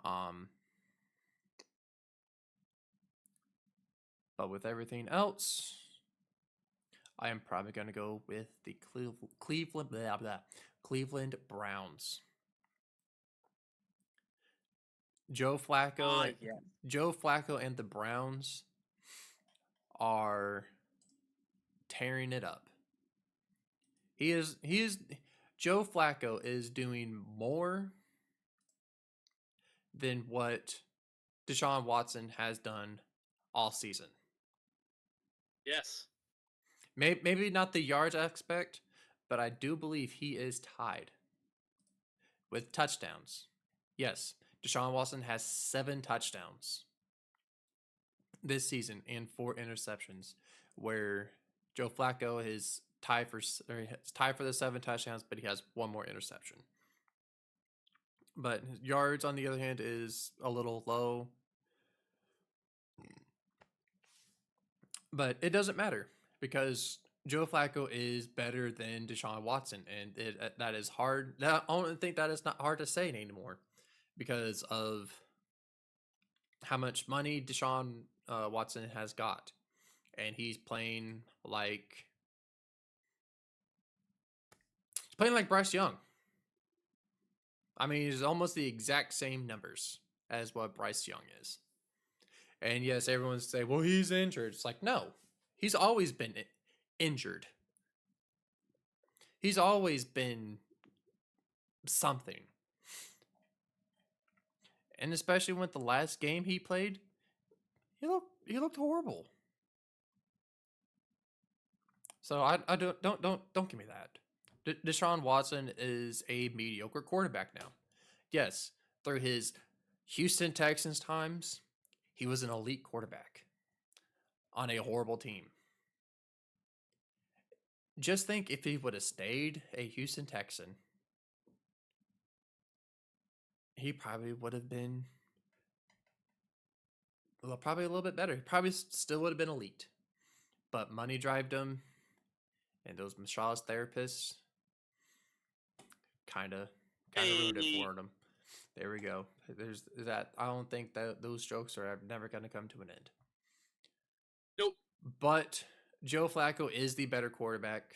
Um, but with everything else, I am probably going to go with the Cleveland Browns. Joe Flacco,
Yeah.
Joe Flacco and the Browns are tearing it up. He is Joe Flacco is doing more than what Deshaun Watson has done all season.
Yes.
Maybe not the yards aspect, but I do believe he is tied with touchdowns. Yes, Deshaun Watson has 7 touchdowns this season and 4 interceptions, where Joe Flacco is tied for the 7 touchdowns, but he has 1 more interception. But his yards, on the other hand, is a little low. But it doesn't matter because Joe Flacco is better than Deshaun Watson, and that is hard. I don't think that is not hard to say anymore because of how much money Deshaun Watson has got, and he's playing like Bryce Young. I mean, he's almost the exact same numbers as what Bryce Young is. And yes, everyone say, "Well, he's injured." It's like, no, he's always been injured. He's always been something. And especially with the last game he played, he looked horrible. So I don't give me that. Deshaun Watson is a mediocre quarterback now. Yes, through his Houston Texans times, he was an elite quarterback on a horrible team. Just think if he would have stayed a Houston Texan, he probably would have been probably a little bit better. He probably still would have been elite. But money drived him, and those massage therapists kind of ruined it for him. There we go. There's that. I don't think that those jokes are never going to come to an end.
Nope.
But Joe Flacco is the better quarterback.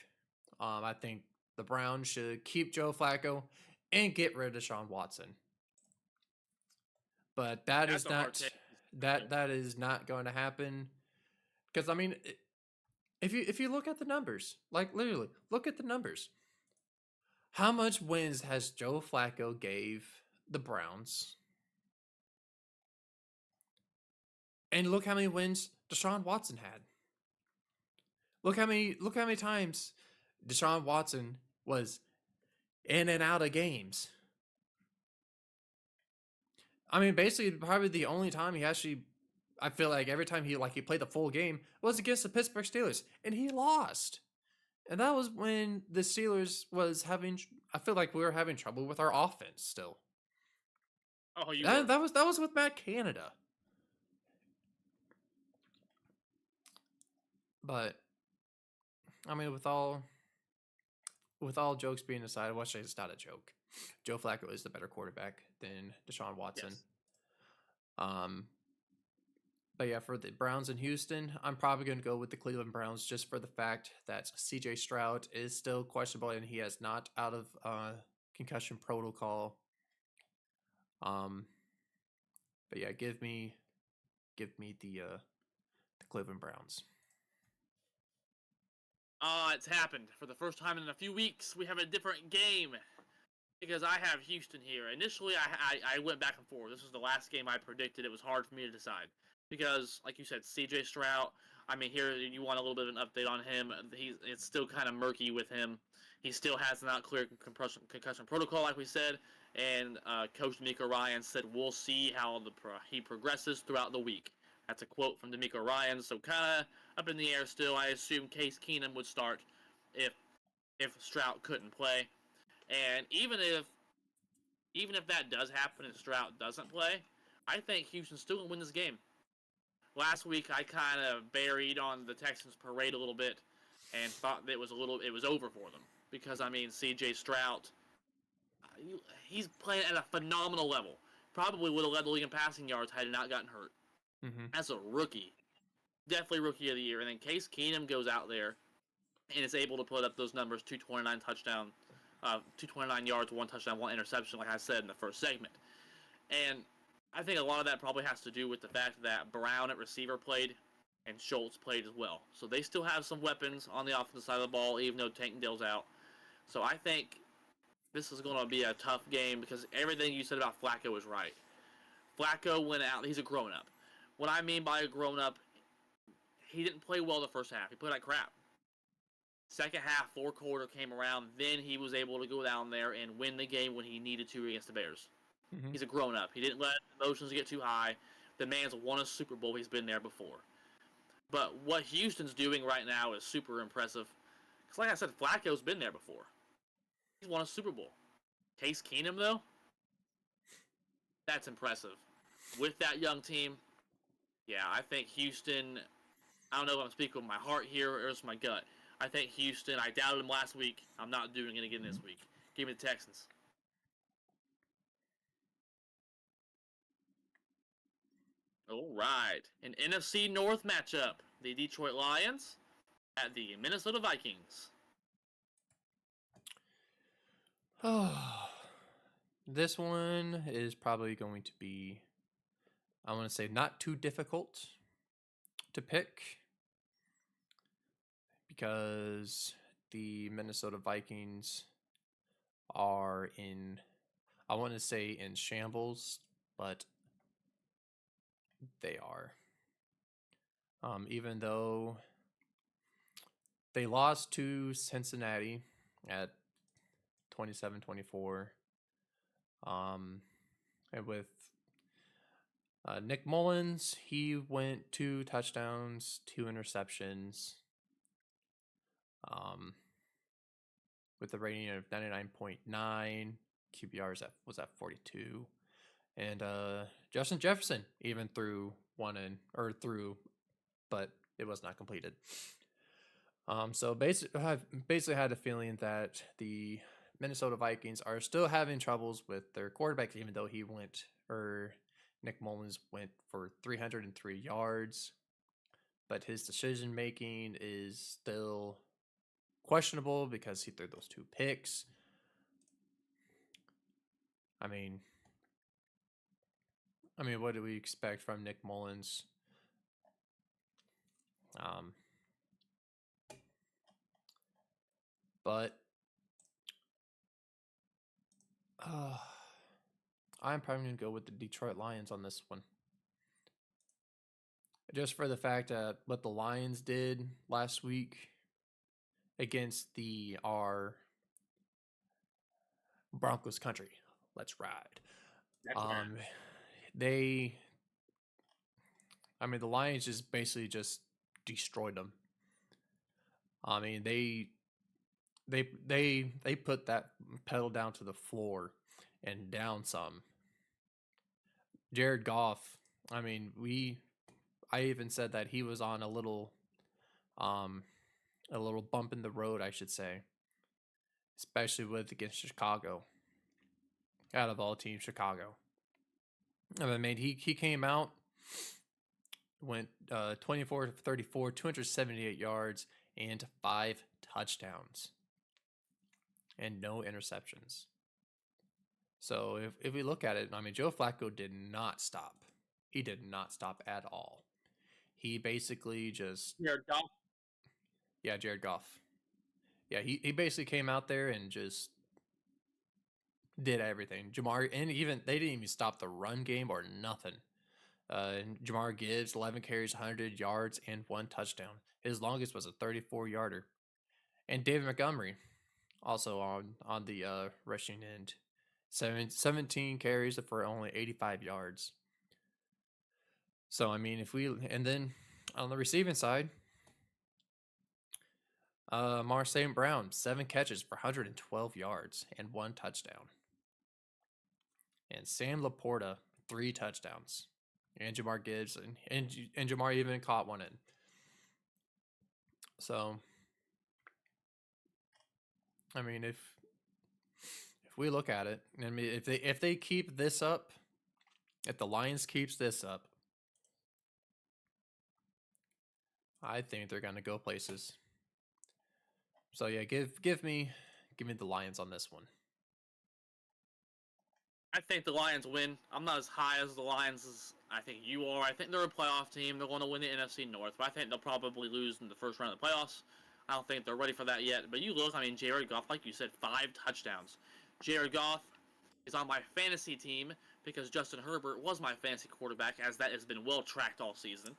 I think the Browns should keep Joe Flacco and get rid of Deshaun Watson. But that is not that is not going to happen because I mean, if you look at the numbers, like literally look at the numbers. How much wins has Joe Flacco gave the Browns? And look how many wins Deshaun Watson had. Look how many times Deshaun Watson was in and out of games. I mean, basically, probably the only time he actually, I feel like every time he played the full game was against the Pittsburgh Steelers, and he lost. And that was when the Steelers was having. I feel like we were having trouble with our offense still.
Oh,
that was with Matt Canada. But I mean, with all jokes being aside, well, actually, it's not a joke. Joe Flacco is the better quarterback than Deshaun Watson.
Yes.
But yeah, for the Browns in Houston, I'm probably going to go with the Cleveland Browns just for the fact that C.J. Stroud is still questionable and he has not out of concussion protocol. But yeah, give me the Cleveland Browns.
It's happened. For the first time in a few weeks, we have a different game. Because I have Houston here. Initially, I went back and forth. This was the last game I predicted. It was hard for me to decide. Because, like you said, C.J. Stroud, I mean, here you want a little bit of an update on him. It's still kind of murky with him. He still has not clear concussion protocol, like we said. And Coach D'Amico Ryan said, we'll see how he progresses throughout the week. That's a quote from D'Amico Ryan. So kind of up in the air still. I assume Case Keenum would start if Stroud couldn't play. And even if that does happen and Stroud doesn't play, I think Houston's still gonna win this game. Last week I kind of buried on the Texans parade a little bit and thought that it was over for them because I mean C.J. Stroud, he's playing at a phenomenal level. Probably would have led the league in passing yards had he not gotten hurt.
Mm-hmm.
As a rookie, definitely rookie of the year. And then Case Keenum goes out there and is able to put up those numbers: 229 yards, 1 touchdown, 1 interception, like I said in the first segment. And I think a lot of that probably has to do with the fact that Brown at receiver played and Schultz played as well. So they still have some weapons on the offensive side of the ball, even though Tank Dill's out. So I think this is going to be a tough game because everything you said about Flacco is right. Flacco went out. He's a grown-up. What I mean by a grown-up, he didn't play well the first half. He played like crap. Second half, fourth quarter came around. Then he was able to go down there and win the game when he needed to against the Bears.
Mm-hmm.
He's a grown-up. He didn't let emotions get too high. The man's won a Super Bowl. He's been there before. But what Houston's doing right now is super impressive. Because like I said, Flacco's been there before. He's won a Super Bowl. Case Keenum, though, that's impressive. With that young team, yeah, I think Houston, I don't know if I'm speaking with my heart here or it's my gut. I think Houston, I doubted them last week. I'm not doing it again this week. Give me the Texans. All right. An NFC North matchup. The Detroit Lions at the Minnesota Vikings.
Oh, this one is probably going to be, I want to say, not too difficult to pick because the Minnesota Vikings are in, I want to say, in shambles, but they are. Even though they lost to Cincinnati at 27-24, and with Nick Mullins, he went 2 touchdowns, 2 interceptions, with a rating of 99.9. QBR was at 42. And Justin Jefferson even threw but it was not completed. So basically had a feeling that the Minnesota Vikings are still having troubles with their quarterback, even though Nick Mullins went for 303 yards, but his decision making is still questionable because he threw those 2 picks. I mean, what do we expect from Nick Mullins? But I'm probably going to go with the Detroit Lions on this one. Just for the fact that what the Lions did last week against our Broncos country. Let's ride. The Lions just basically just destroyed them. I mean, they put that pedal down to the floor and down some. Jared Goff, I even said that he was on a little bump in the road, I should say, especially against Chicago. Out of all teams, Chicago. He came out, went 24 to 34, 278 yards, and 5 touchdowns, and no interceptions. So if we look at it, Joe Flacco did not stop. He did not stop at all. He basically just...
Jared Goff?
Yeah, Jared Goff. Yeah, he basically came out there and just did everything. And even they didn't even stop the run game or nothing. Jamar Gibbs, 11 carries, 100 yards, and 1 touchdown. His longest was a 34-yarder. And David Montgomery, also on the rushing end, 17 carries for only 85 yards. So and then on the receiving side, Amar St. Brown, 7 catches for 112 yards and 1 touchdown. And Sam Laporta, 3 touchdowns and Jamar Gibbs, and Jamar even caught one in. So, I mean, if we look at it, I mean, if they keep this up, if the Lions keeps this up, I think they're gonna go places. So yeah, give me the Lions on this one.
I think the Lions win. I'm not as high as the Lions as I think you are. I think they're a playoff team. They're going to win the NFC North, but I think they'll probably lose in the first round of the playoffs. I don't think they're ready for that yet. But you look, I mean, Jared Goff, like you said, 5 touchdowns. Jared Goff is on my fantasy team because Justin Herbert was my fantasy quarterback, as that has been well tracked all season.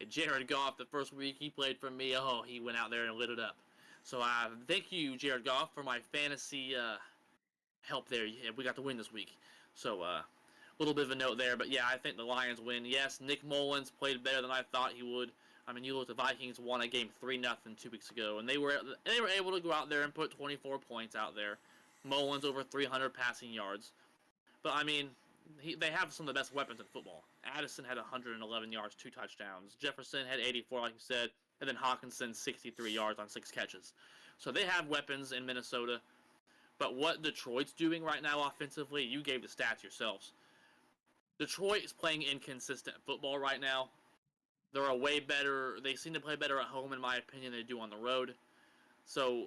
And Jared Goff, the first week he played for me, oh, he went out there and lit it up. So thank you, Jared Goff, for my fantasy help there. Yeah, we got the win this week. So, a little bit of a note there, but yeah, I think the Lions win. Yes, Nick Mullins played better than I thought he would. I mean, you look, the Vikings won a game 3-0 2 weeks ago, and they were able to go out there and put 24 points out there. Mullins over 300 passing yards, but I mean, they have some of the best weapons in football. Addison had 111 yards, 2 touchdowns. Jefferson had 84, like you said, and then Hawkinson 63 yards on 6 catches. So they have weapons in Minnesota. But what Detroit's doing right now offensively, you gave the stats yourselves. Detroit is playing inconsistent football right now. They're a way better. They seem to play better at home, in my opinion, than they do on the road. So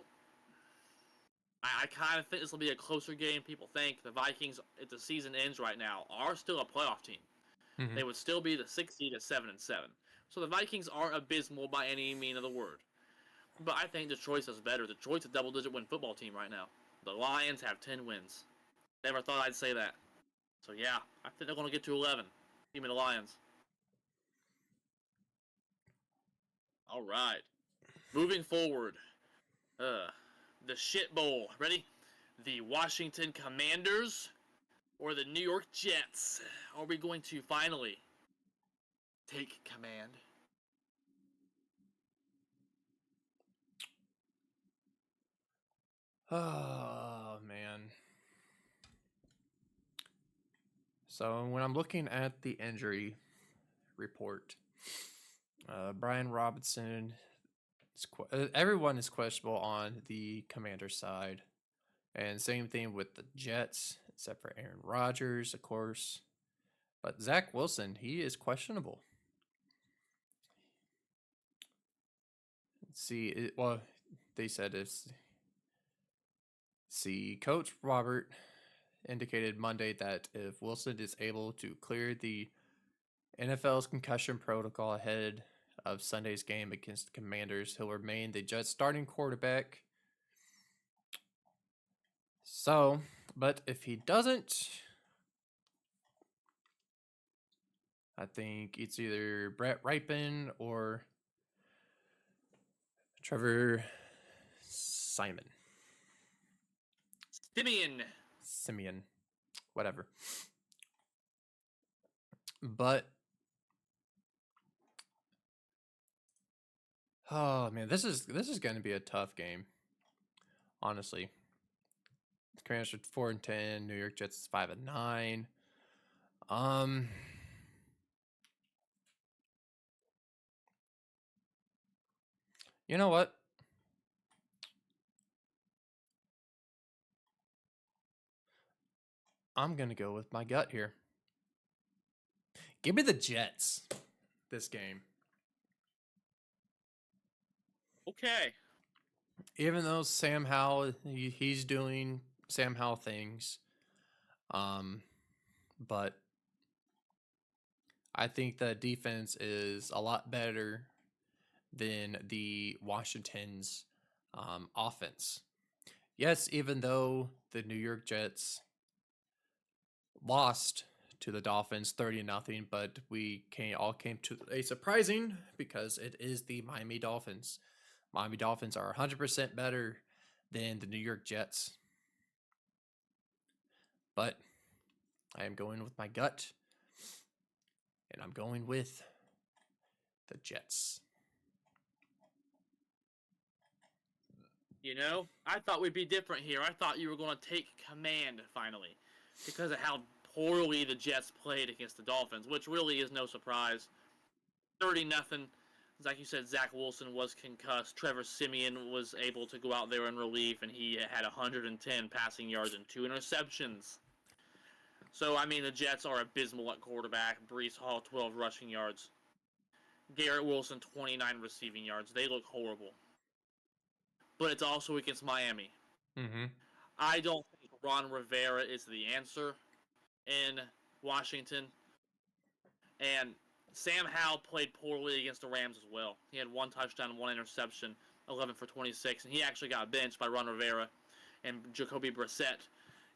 I kind of think this will be a closer game. People think the Vikings, if the season ends right now, are still a playoff team.
Mm-hmm.
They would still be the 6th seed at 7-7. So the Vikings aren't abysmal by any mean of the word. But I think Detroit's is better. Detroit's a double-digit win football team right now. The Lions have 10 wins. Never thought I'd say that. So yeah, I think they're going to get to 11. Give me the Lions. All right. Moving forward. The shit bowl. Ready? The Washington Commanders or the New York Jets? Are we going to finally take command?
Oh man. So when I'm looking at the injury report, Brian Robinson, everyone is questionable on the Commander side, and same thing with the Jets, except for Aaron Rodgers, of course. But Zach Wilson, he is questionable. Let's see, well, they said it's. See, Coach Robert indicated Monday that if Wilson is able to clear the NFL's concussion protocol ahead of Sunday's game against the Commanders, he'll remain the Jets' starting quarterback. So, but if he doesn't, I think it's either Brett Ripon or Trevor Simeon, whatever. But oh man, this is going to be a tough game. Honestly, the Commanders are 4-10. New York Jets 5-9. You know what? I'm gonna go with my gut here. Give me the Jets this game.
Okay.
Even though Sam Howell, he's doing Sam Howell things, but I think the defense is a lot better than the Washington's offense. Yes, even though the New York Jets lost to the Dolphins 30-0, but we all came to a surprising because it is the Miami Dolphins. Miami Dolphins are 100% better than the New York Jets. But I am going with my gut, and I'm going with the Jets.
You know, I thought we'd be different here. I thought you were going to take command finally because of how poorly the Jets played against the Dolphins, which really is no surprise. 30-0. Like you said, Zach Wilson was concussed. Trevor Siemian was able to go out there in relief, and he had 110 passing yards and 2 interceptions. So, I mean, the Jets are abysmal at quarterback. Brees Hall, 12 rushing yards. Garrett Wilson, 29 receiving yards. They look horrible. But it's also against Miami.
Mm-hmm.
I don't think Ron Rivera is the answer in Washington. And Sam Howell played poorly against the Rams as well. He had 1 touchdown, 1 interception, 11 for 26, and he actually got benched by Ron Rivera. And Jacoby Brissett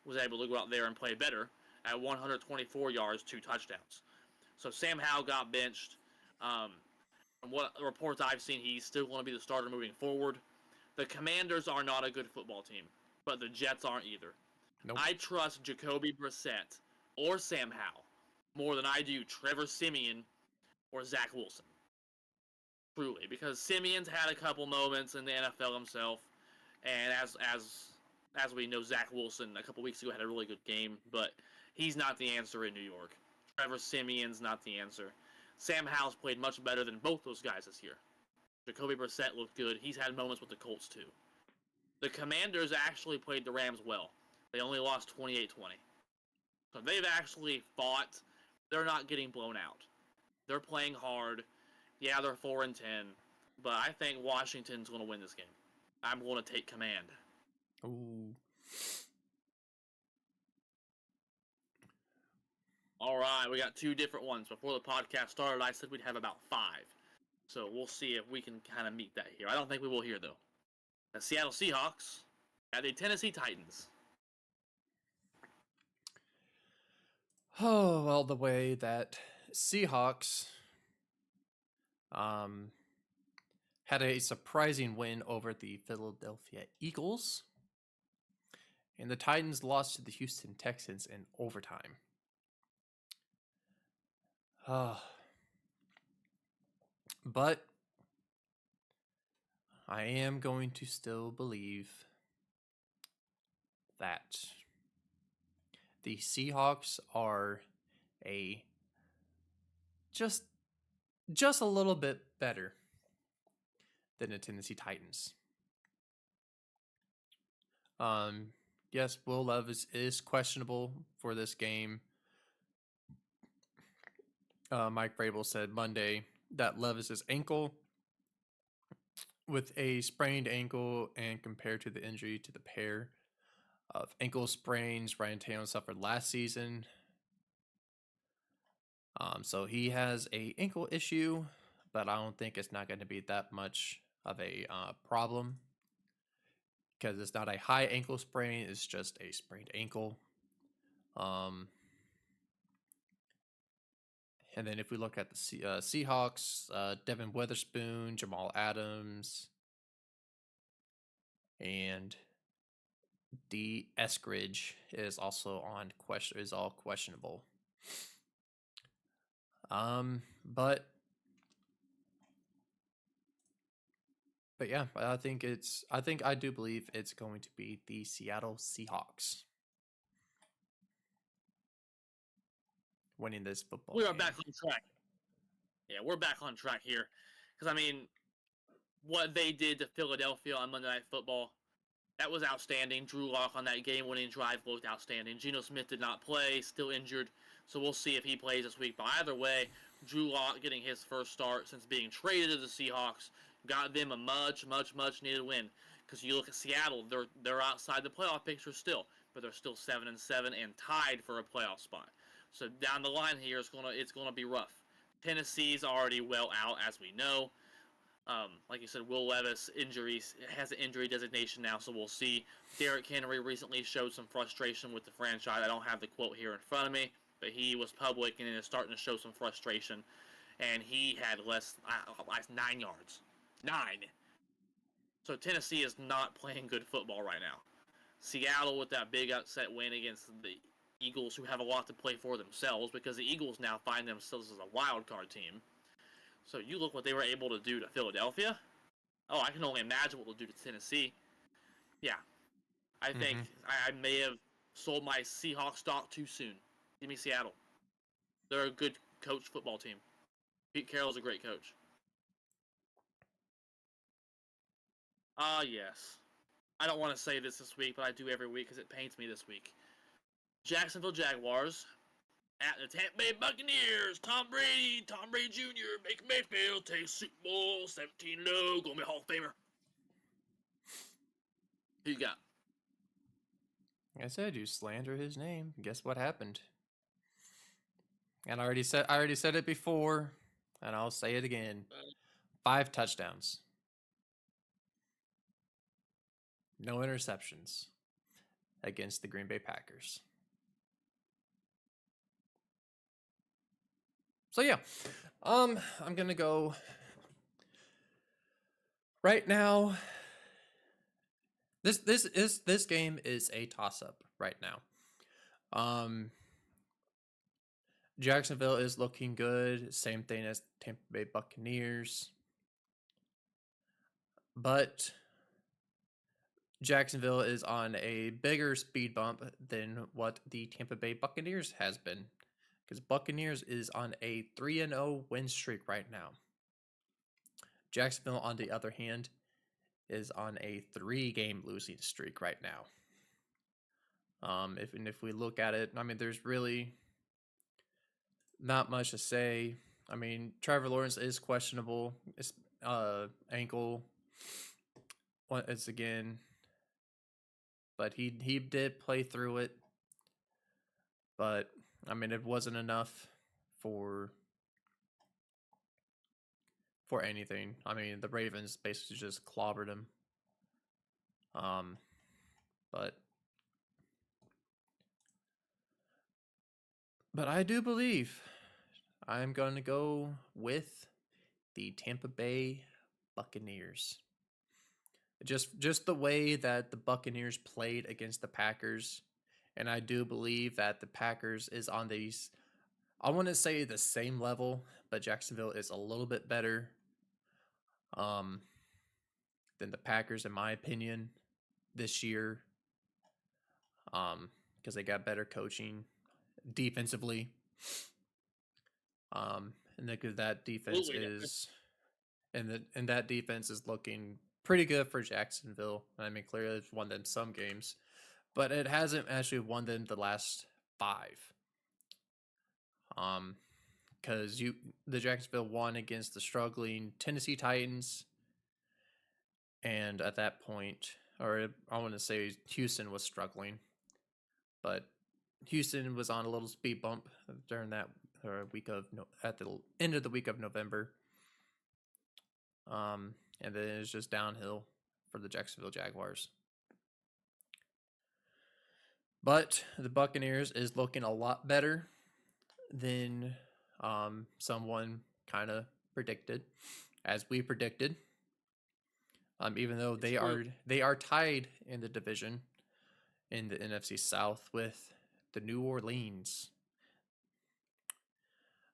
was able to go out there and play better at 124 yards, 2 touchdowns. So Sam Howell got benched. From what reports I've seen, he's still going to be the starter moving forward. The Commanders are not a good football team, but the Jets aren't either.
Nope.
I trust Jacoby Brissett or Sam Howell more than I do Trevor Siemian or Zach Wilson. Truly, because Siemian's had a couple moments in the NFL himself, and as we know, Zach Wilson a couple weeks ago had a really good game, but he's not the answer in New York. Trevor Siemian's not the answer. Sam Howell's played much better than both those guys this year. Jacoby Brissett looked good. He's had moments with the Colts too. The Commanders actually played the Rams well. They only lost 28-20. So they've actually fought. They're not getting blown out. They're playing hard. Yeah, they're 4-10, but I think Washington's going to win this game. I'm going to take command.
Ooh.
All right, we got 2 different ones. Before the podcast started, I said we'd have about 5. So we'll see if we can kind of meet that here. I don't think we will here, though. The Seattle Seahawks at the Tennessee Titans.
Oh, well, the way that Seahawks had a surprising win over the Philadelphia Eagles, and the Titans lost to the Houston Texans in overtime. But I am going to still believe that the Seahawks are just a little bit better than the Tennessee Titans. Yes, Will Levis is questionable for this game. Mike Vrabel said Monday that Levis's ankle, with a sprained ankle, and compared to the injury to the pair of ankle sprains Ryan Tannehill suffered last season. So he has a ankle issue, but I don't think it's not going to be that much of a problem, because it's not a high ankle sprain, it's just a sprained ankle. And then if we look at the Seahawks, Devin Witherspoon, Jamal Adams, and D. Eskridge is also all questionable. But yeah, I do believe it's going to be the Seattle Seahawks winning this football
We are
game.
back on track. Yeah, we're back on track here. Because, I mean, what they did to Philadelphia on Monday Night Football, that was outstanding. Drew Lock on that game-winning drive looked outstanding. Geno Smith did not play, still injured, so we'll see if he plays this week. But either way, Drew Lock getting his first start since being traded to the Seahawks got them a much needed win. Because you look at Seattle, they're outside the playoff picture still, but they're still 7-7 and tied for a playoff spot. So down the line here, it's gonna be rough. Tennessee's already well out, as we know. Like you said, Will Levis has an injury designation now, so we'll see. Derrick Henry recently showed some frustration with the franchise. I don't have the quote here in front of me, but he was public and is starting to show some frustration. And he had less 9 yards. 9. So Tennessee is not playing good football right now. Seattle with that big upset win against the Eagles, who have a lot to play for themselves, because the Eagles now find themselves as a wild card team. So you look what they were able to do to Philadelphia. Oh, I can only imagine what they'll do to Tennessee. Yeah. I think I may have sold my Seahawks stock too soon. Give me Seattle. They're a good coach football team. Pete Carroll's a great coach. Yes. I don't want to say this week, but I do every week because it pains me this week. Jacksonville Jaguars at the Tampa Bay Buccaneers. Tom Brady Jr., Baker Mayfield takes Super Bowl 17-0. Gonna be a Hall of Famer. Who you got?
Like I said, you slander his name. Guess what happened? And I already said it before, and I'll say it again. 5 touchdowns. No interceptions against the Green Bay Packers. So yeah, I'm gonna go right now. This game is a toss-up right now. Jacksonville is looking good. Same thing as Tampa Bay Buccaneers. But Jacksonville is on a bigger speed bump than what the Tampa Bay Buccaneers has been. Because Buccaneers is on a 3-0 win streak right now. Jacksonville, on the other hand, is on a 3-game losing streak right now. If we look at it, I mean, there's really not much to say. I mean, Trevor Lawrence is questionable. It's ankle. Once again, but he did play through it. But I mean, it wasn't enough for anything. I mean, the Ravens basically just clobbered him. But I do believe I'm going to go with the Tampa Bay Buccaneers. Just the way that the Buccaneers played against the Packers, and I do believe that the Packers is on these, I wouldn't say the same level, but Jacksonville is a little bit better than the Packers, in my opinion, this year. Because they got better coaching defensively. And that defense is, and that defense is looking pretty good for Jacksonville. I mean, clearly it's won them some games, but it hasn't actually won them the last 5. Because the Jacksonville won against the struggling Tennessee Titans, and at that point, or I want to say Houston was struggling, but Houston was on a little speed bump during that week of at the end of the week of November. And then it's just downhill for the Jacksonville Jaguars. But the Buccaneers is looking a lot better than someone kind of predicted, as we predicted. Even though they are tied in the division in the NFC South with the New Orleans.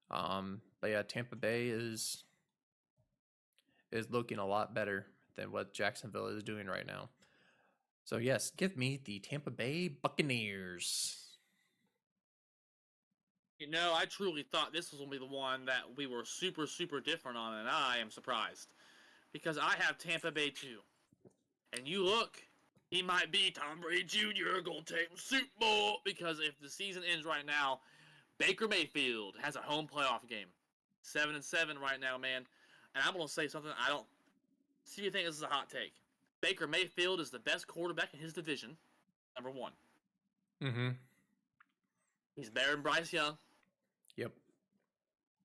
But yeah, Tampa Bay is looking a lot better than what Jacksonville is doing right now. So yes, give me the Tampa Bay Buccaneers.
You know, I truly thought this was going to be the one that we were super, super different on, and I am surprised. Because I have Tampa Bay too. And you look, he might be Tom Brady Jr. going to take the Super Bowl. Because if the season ends right now, Baker Mayfield has a home playoff game. 7-7 right now, man. And I'm going to say something I don't see if you think this is a hot take. Baker Mayfield is the best quarterback in his division. Number 1.
Mm-hmm.
He's better than Bryce Young.
Yep.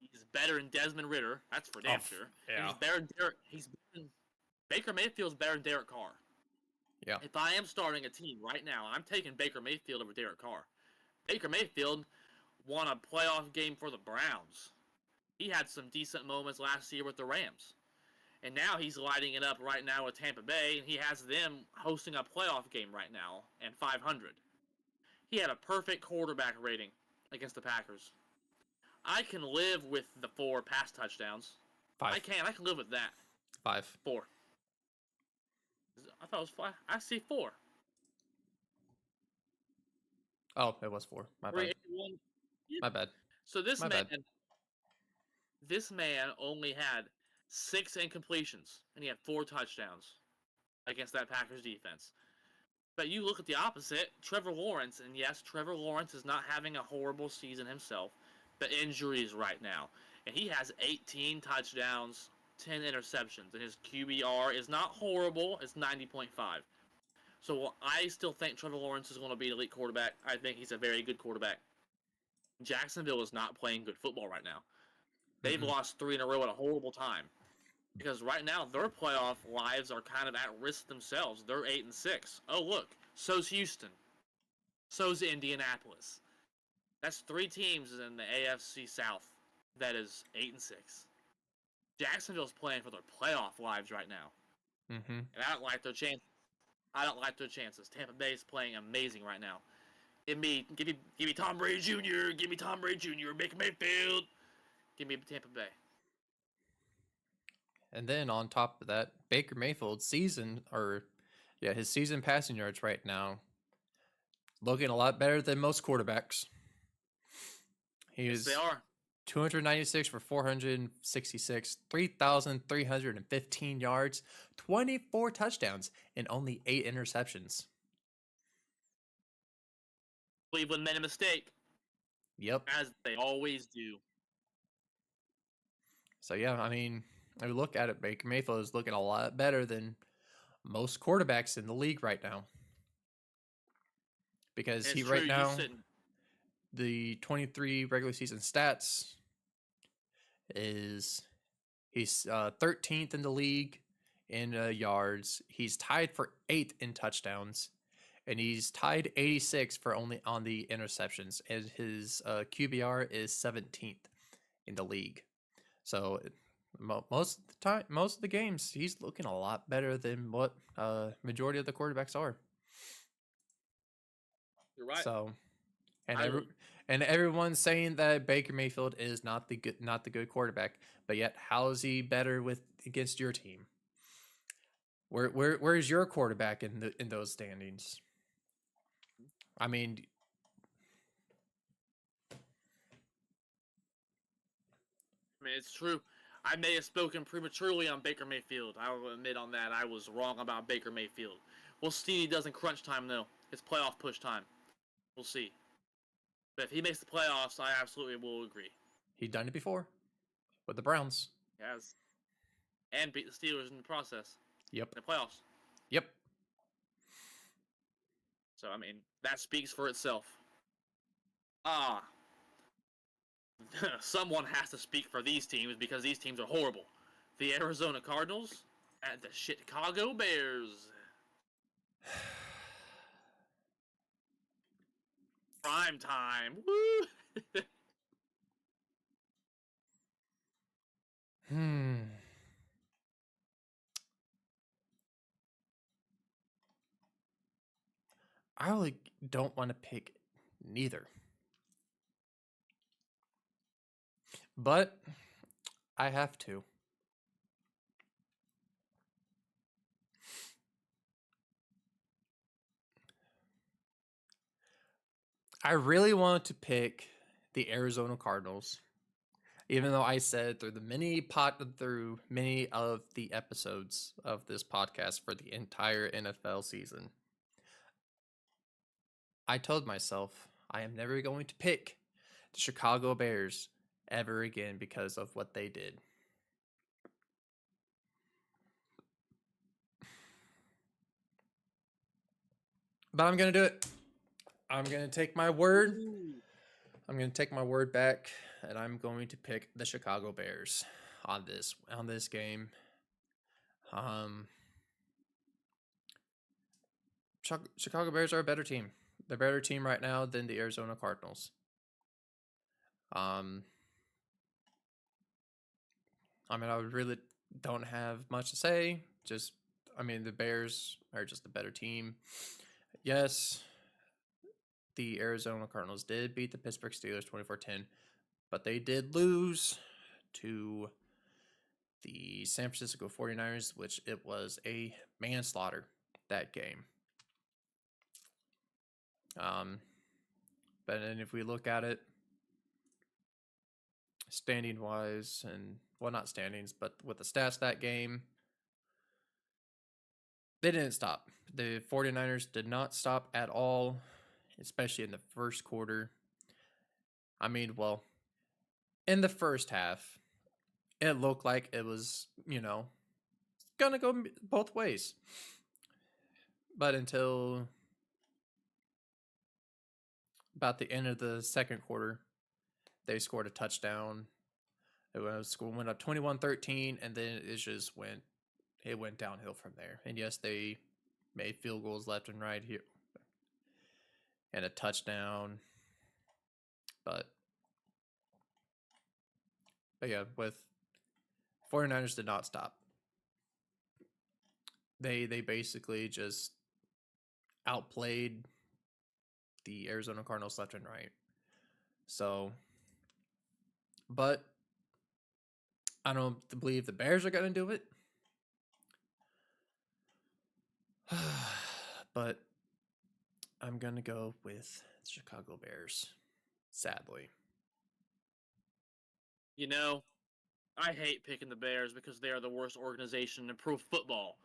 He's better than Desmond Ritter. That's for damn sure.
Yeah.
And he's better than Derek. Baker Mayfield's better than Derek Carr.
Yeah.
If I am starting a team right now, I'm taking Baker Mayfield over Derek Carr. Baker Mayfield won a playoff game for the Browns. He had some decent moments last year with the Rams. And now he's lighting it up right now with Tampa Bay, and he has them hosting a playoff game right now and 500. He had a perfect quarterback rating against the Packers. I can live with the 4 pass touchdowns.
5.
I can live with that.
5.
4. I thought it was 5. I see 4.
Oh, it was 4. My bad.
381.
My bad.
So
My bad.
this man only had 6 incompletions and he had 4 touchdowns against that Packers defense. But you look at the opposite, Trevor Lawrence, and yes, Trevor Lawrence is not having a horrible season himself, but injuries right now. And he has 18 touchdowns, 10 interceptions, and his QBR is not horrible, it's 90.5. So I still think Trevor Lawrence is going to be an elite quarterback. I think he's a very good quarterback. Jacksonville is not playing good football right now. They've lost 3 in a row at a horrible time. Because right now their playoff lives are kind of at risk themselves. They're 8-6. Oh look, so's Houston. So's Indianapolis. That's 3 teams in the AFC South that is 8-6. Jacksonville's playing for their playoff lives right now. And I don't like their chances. Tampa Bay's playing amazing right now. Give me Tom Brady Jr. Give me Tom Brady Jr. Baker Mayfield. Give me Tampa Bay.
And then on top of that, Baker Mayfield's his season passing yards right now looking a lot better than most quarterbacks.
Yes, they are.
296 for 466, 3,315 yards, 24 touchdowns, and only 8 interceptions.
Cleveland made a mistake.
Yep.
As they always do.
So, yeah, I mean, if you look at it, Baker Mayfield is looking a lot better than most quarterbacks in the league right now. Because the 23 regular season stats is he's 13th in the league in yards. He's tied for 8th in touchdowns, and he's tied 86 for only on the interceptions. And his QBR is 17th in the league. So most of the games, he's looking a lot better than what majority of the quarterbacks are.
You're right.
So, and everyone's saying that Baker Mayfield is not the good quarterback, but yet how is he better against your team? Where is your quarterback in those standings? I mean,
it's true. I may have spoken prematurely on Baker Mayfield. I will admit on that. I was wrong about Baker Mayfield. We'll see he does in crunch time, though. It's playoff push time. We'll see. But if he makes the playoffs, I absolutely will agree.
He's done it before with the Browns.
He has. And beat the Steelers in the process.
Yep.
In the playoffs.
Yep.
So, I mean, that speaks for itself. Someone has to speak for these teams because these teams are horrible. The Arizona Cardinals and the Chicago Bears. Prime time. Woo!
I really don't want to pick neither. But I have to. I really wanted to pick the Arizona Cardinals, even though I said through many of the episodes of this podcast for the entire NFL season. I told myself I am never going to pick the Chicago Bears ever again because of what they did. But I'm going to do it. I'm going to take my word. I'm going to take my word back, and I'm going to pick the Chicago Bears on this game. Chicago Bears are a better team. They're a better team right now than the Arizona Cardinals. I mean, I really don't have much to say. The Bears are just a better team. Yes, the Arizona Cardinals did beat the Pittsburgh Steelers 24-10, but they did lose to the San Francisco 49ers, which it was a manslaughter that game. But then if we look at it, standing wise, and well, not standings, but with the stats that game, they didn't stop. The 49ers did not stop at all, especially in the first quarter. I mean, well, in the first half, it looked like it was, gonna go both ways. But until about the end of the second quarter, they scored a touchdown. School went up 21-13, and then it went downhill from there. And yes, they made field goals left and right here and a touchdown. But yeah, with 49ers did not stop. They basically just outplayed the Arizona Cardinals left and right. So, but I don't believe the Bears are going to do it. But I'm going to go with the Chicago Bears, sadly.
You know, I hate picking the Bears because they are the worst organization in pro football.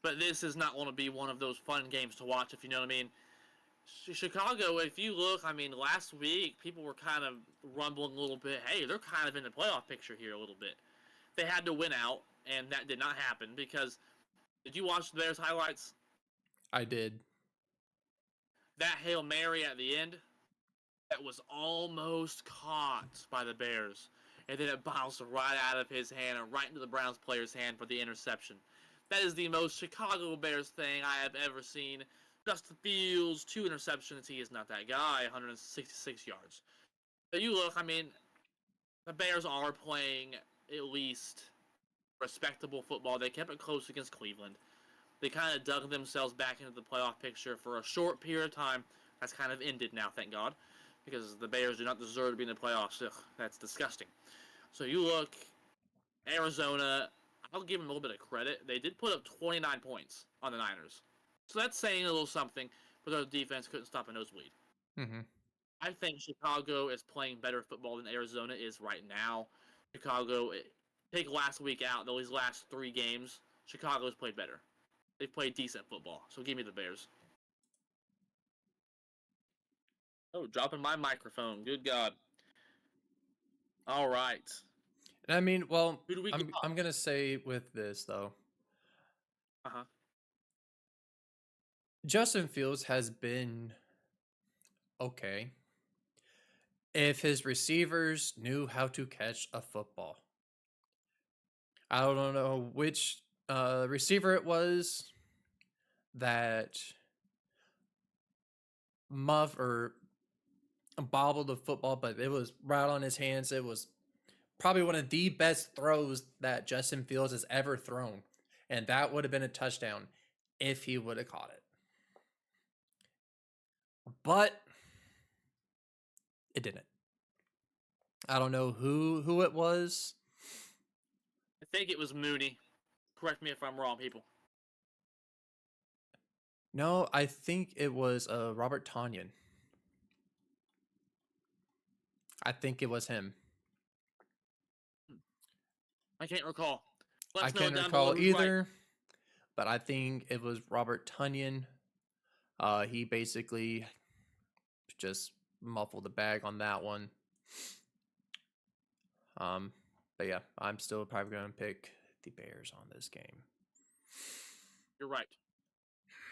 But this is not going to be one of those fun games to watch, if you know what I mean. Chicago, if you look, I mean, last week people were kind of rumbling a little bit. Hey, they're kind of in the playoff picture here a little bit. They had to win out, and that did not happen because did you watch the Bears highlights?
I did.
That Hail Mary at the end, that was almost caught by the Bears. And then it bounced right out of his hand and right into the Browns player's hand for the interception. That is the most Chicago Bears thing I have ever seen. Justin Fields, 2 interceptions. He is not that guy. 166 yards. But you look, I mean, the Bears are playing at least respectable football. They kept it close against Cleveland. They kind of dug themselves back into the playoff picture for a short period of time. That's kind of ended now, thank God, because the Bears do not deserve to be in the playoffs. Ugh, that's disgusting. So you look, Arizona, I'll give them a little bit of credit. They did put up 29 points on the Niners. So that's saying a little something, but their defense couldn't stop a nosebleed.
Mm-hmm.
I think Chicago is playing better football than Arizona is right now. Chicago, take last week out, those last 3 games, Chicago's played better. They've played decent football, so give me the Bears. Oh, dropping my microphone. Good God. All right.
And I mean, well,
Who do we got?
I'm gonna say with this though,
Uh-huh.
Justin Fields has been okay if his receivers knew how to catch a football. I don't know which receiver it was that muff or bobbled the football, but it was right on his hands. It was probably one of the best throws that Justin Fields has ever thrown. And that would have been a touchdown if he would have caught it. But it didn't. I don't know who it was.
I think it was Mooney. Correct me if I'm wrong, people.
No, I think it was Robert Tonyan. I think it was him.
I can't recall. Let
I
us know
can't
down
recall
below who's right.
either, but I think it was Robert Tonyan. He basically just muffled the bag on that one. But yeah, I'm still probably going to pick the Bears on this game.
You're right.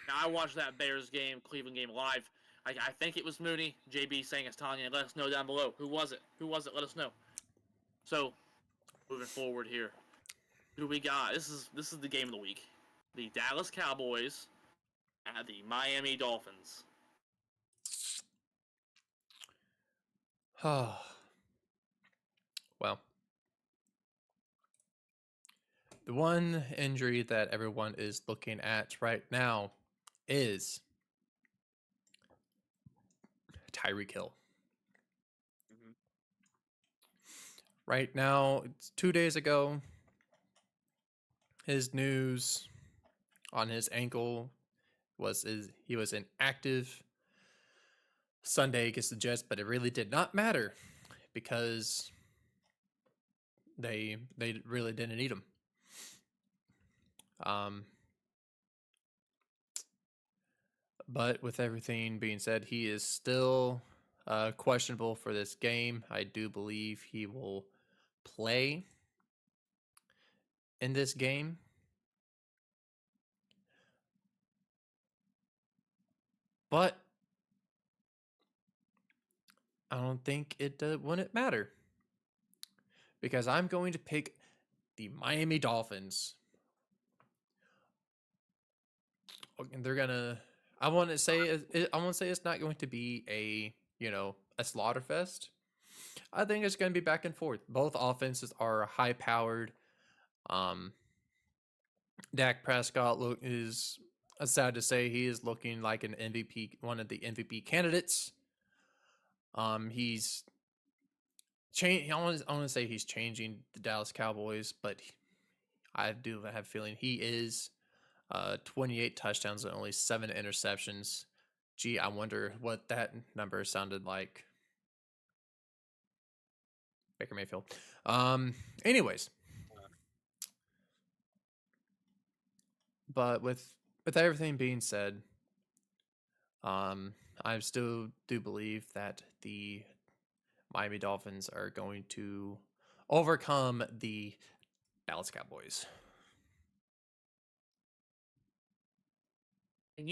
Now, I watched that Bears game, Cleveland game live. I think it was Mooney. JB saying it's Tanya. Let us know down below. Who was it? Who was it? Let us know. So, moving forward here. Who we got? This is the game of the week. The Dallas Cowboys at the Miami Dolphins.
Well, the one injury that everyone is looking at right now is Tyreek Hill.
Mm-hmm.
Right now, it's 2 days ago, his news on his ankle was he was inactive Sunday against the Jets, but it really did not matter because They really didn't need him. But with everything being said, he is still questionable for this game. I do believe he will play in this game. But I don't think it wouldn't matter. Because I'm going to pick the Miami Dolphins. And they're gonna. I want to say it's not going to be a slaughter fest. I think it's going to be back and forth. Both offenses are high powered. Um, Dak Prescott is sad to say he is looking like an MVP, one of the MVP candidates. He's changed. I want to say he's changing the Dallas Cowboys, but I do have a feeling he is. 28 touchdowns and only 7 interceptions. Gee, I wonder what that number sounded like. Baker Mayfield. Anyways, but with everything being said, I still do believe that the Miami Dolphins are going to overcome the Dallas Cowboys.
And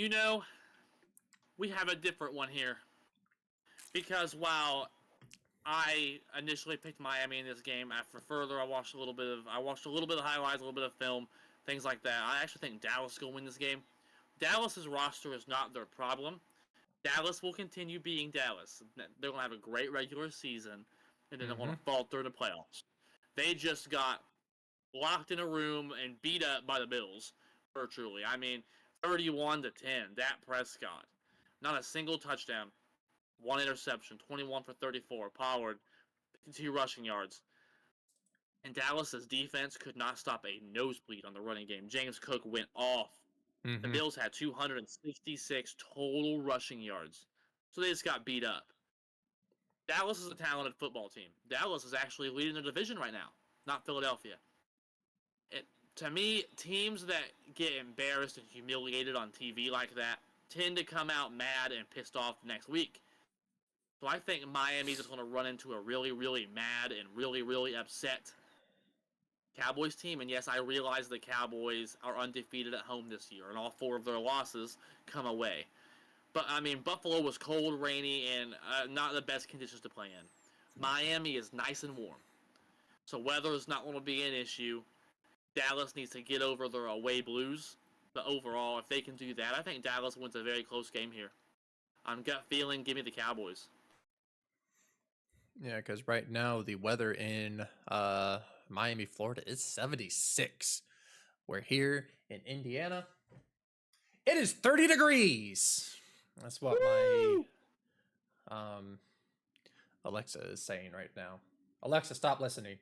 we have a different one here. Because while I initially picked Miami in this game, after further I watched a little bit of highlights, a little bit of film, things like that. I actually think Dallas will win this game. Dallas's roster is not their problem. Dallas will continue being Dallas. They're going to have a great regular season, and then they're going to falter in the playoffs. They just got locked in a room and beat up by the Bills, virtually. I mean, 31-10. Dak Prescott, not a single touchdown, 1 interception, 21 for 34, Pollard, 52 rushing yards. And Dallas's defense could not stop a nosebleed on the running game. James Cook went off. The Bills had 266 total rushing yards. So they just got beat up. Dallas is a talented football team. Dallas is actually leading the division right now, not Philadelphia. To me, teams that get embarrassed and humiliated on TV like that tend to come out mad and pissed off next week. So I think Miami's just going to run into a really, really mad and really, really upset Cowboys team. And yes, I realize the Cowboys are undefeated at home this year, and all 4 of their losses come away. But, I mean, Buffalo was cold, rainy, and not the best conditions to play in. Miami is nice and warm. So weather is not going to be an issue. Dallas needs to get over their away blues. But overall, if they can do that, I think Dallas wins a very close game here. On gut feeling, give me the Cowboys.
Yeah, because right now the weather in Miami, Florida is 76. We're here in Indiana. It is 30 degrees. That's what my Alexa is saying right now. Alexa, stop listening.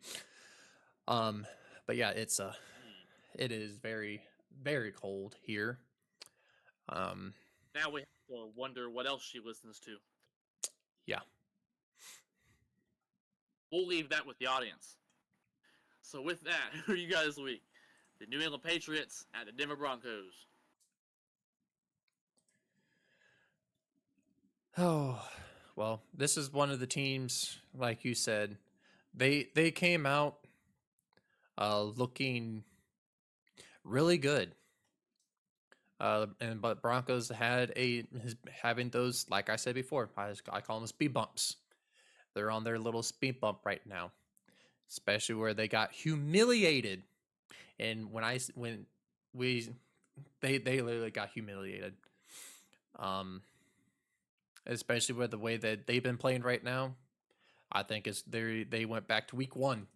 But yeah, it is very, very cold here.
Now we have to wonder what else she listens to.
Yeah.
We'll leave that with the audience. So with that, who are you guys this week? The New England Patriots at the Denver Broncos.
Oh, well, this is one of the teams, like you said, they came out looking really good. But Broncos having those, like I said before, I call them speed bumps. They're on their little speed bump right now, especially where they got humiliated. And they literally got humiliated. Especially with the way that they've been playing right now, I think they went back to week 1,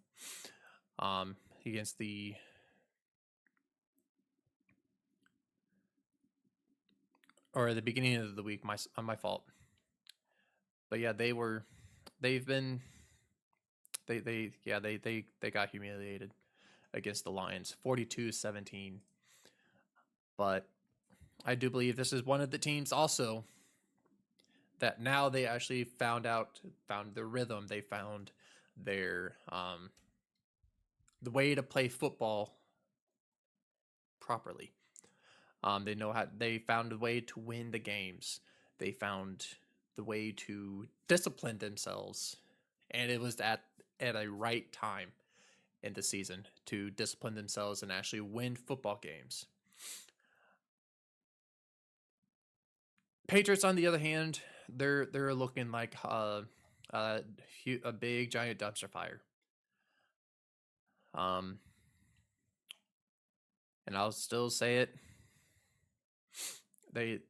against the. Or at the beginning of the week, my fault. But yeah, they got humiliated against the Lions, 42-17. But I do believe this is one of the teams also that now they actually found their rhythm. They found their the way to play football properly. They know how. They found a way to win the games. They found the way to discipline themselves, and it was at a right time in the season to discipline themselves and actually win football games. Patriots, on the other hand, they're looking like a big giant dumpster fire. Um, and I'll still say it. They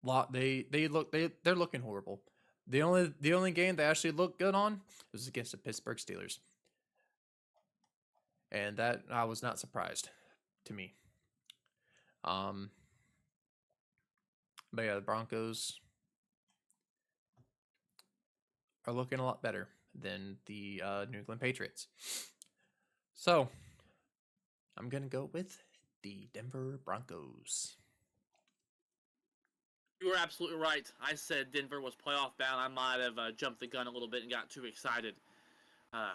they're looking horrible. The only game they actually looked good on was against the Pittsburgh Steelers, and that I was not surprised to me. Um, but yeah, the Broncos are looking a lot better than the New England Patriots. So I'm gonna go with the Denver Broncos.
You were absolutely right. I said Denver was playoff bound. I might have jumped the gun a little bit and got too excited. Uh,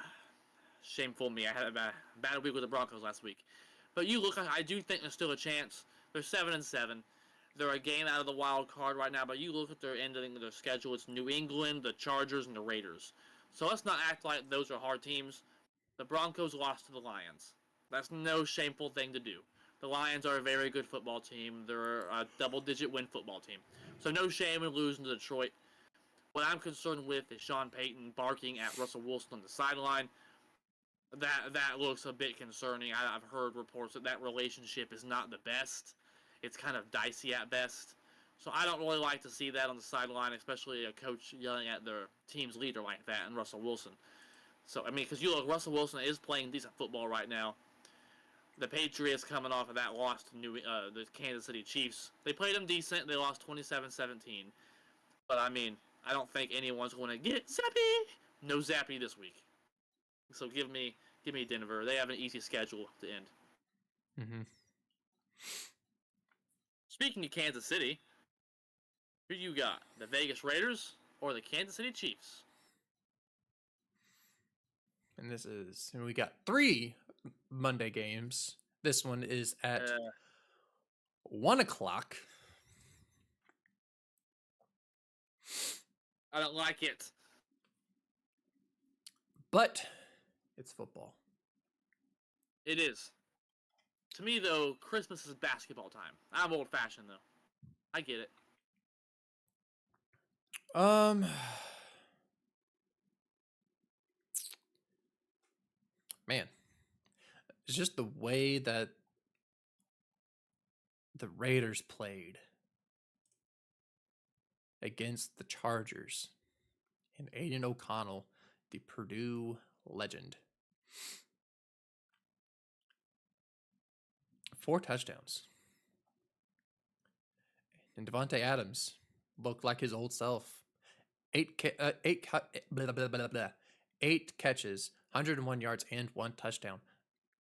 Shameful me. I had a bad week with the Broncos last week. But you look, I do think there's still a chance. They're 7-7. They're a game out of the wild card right now. But you look at their ending of their schedule. It's New England, the Chargers, and the Raiders. So let's not act like those are hard teams. The Broncos lost to the Lions. That's no shameful thing to do. The Lions are a very good football team. They're a double-digit win football team. So no shame in losing to Detroit. What I'm concerned with is Sean Payton barking at Russell Wilson on the sideline. That looks a bit concerning. I've heard reports that relationship is not the best. It's kind of dicey at best. So I don't really like to see that on the sideline, especially a coach yelling at their team's leader like that and Russell Wilson. So I mean, because you look, Russell Wilson is playing decent football right now. The Patriots coming off of that loss to the Kansas City Chiefs. They played them decent. They lost 27-17. But I mean, I don't think anyone's going to get Zappy. No Zappy this week. So give me Denver. They have an easy schedule to end.
Mm-hmm.
Speaking of Kansas City, who you got? The Vegas Raiders or the Kansas City Chiefs?
And we got 3 Monday games. This one is at 1:00.
I don't like it.
But it's football.
It is. To me, though, Christmas is basketball time. I'm old-fashioned, though. I get it.
Man, it's just the way that the Raiders played against the Chargers and Aiden O'Connell, the Purdue legend. 4 touchdowns. And Devontae Adams looked like his old self. 8 catches, 101 yards, and 1 touchdown.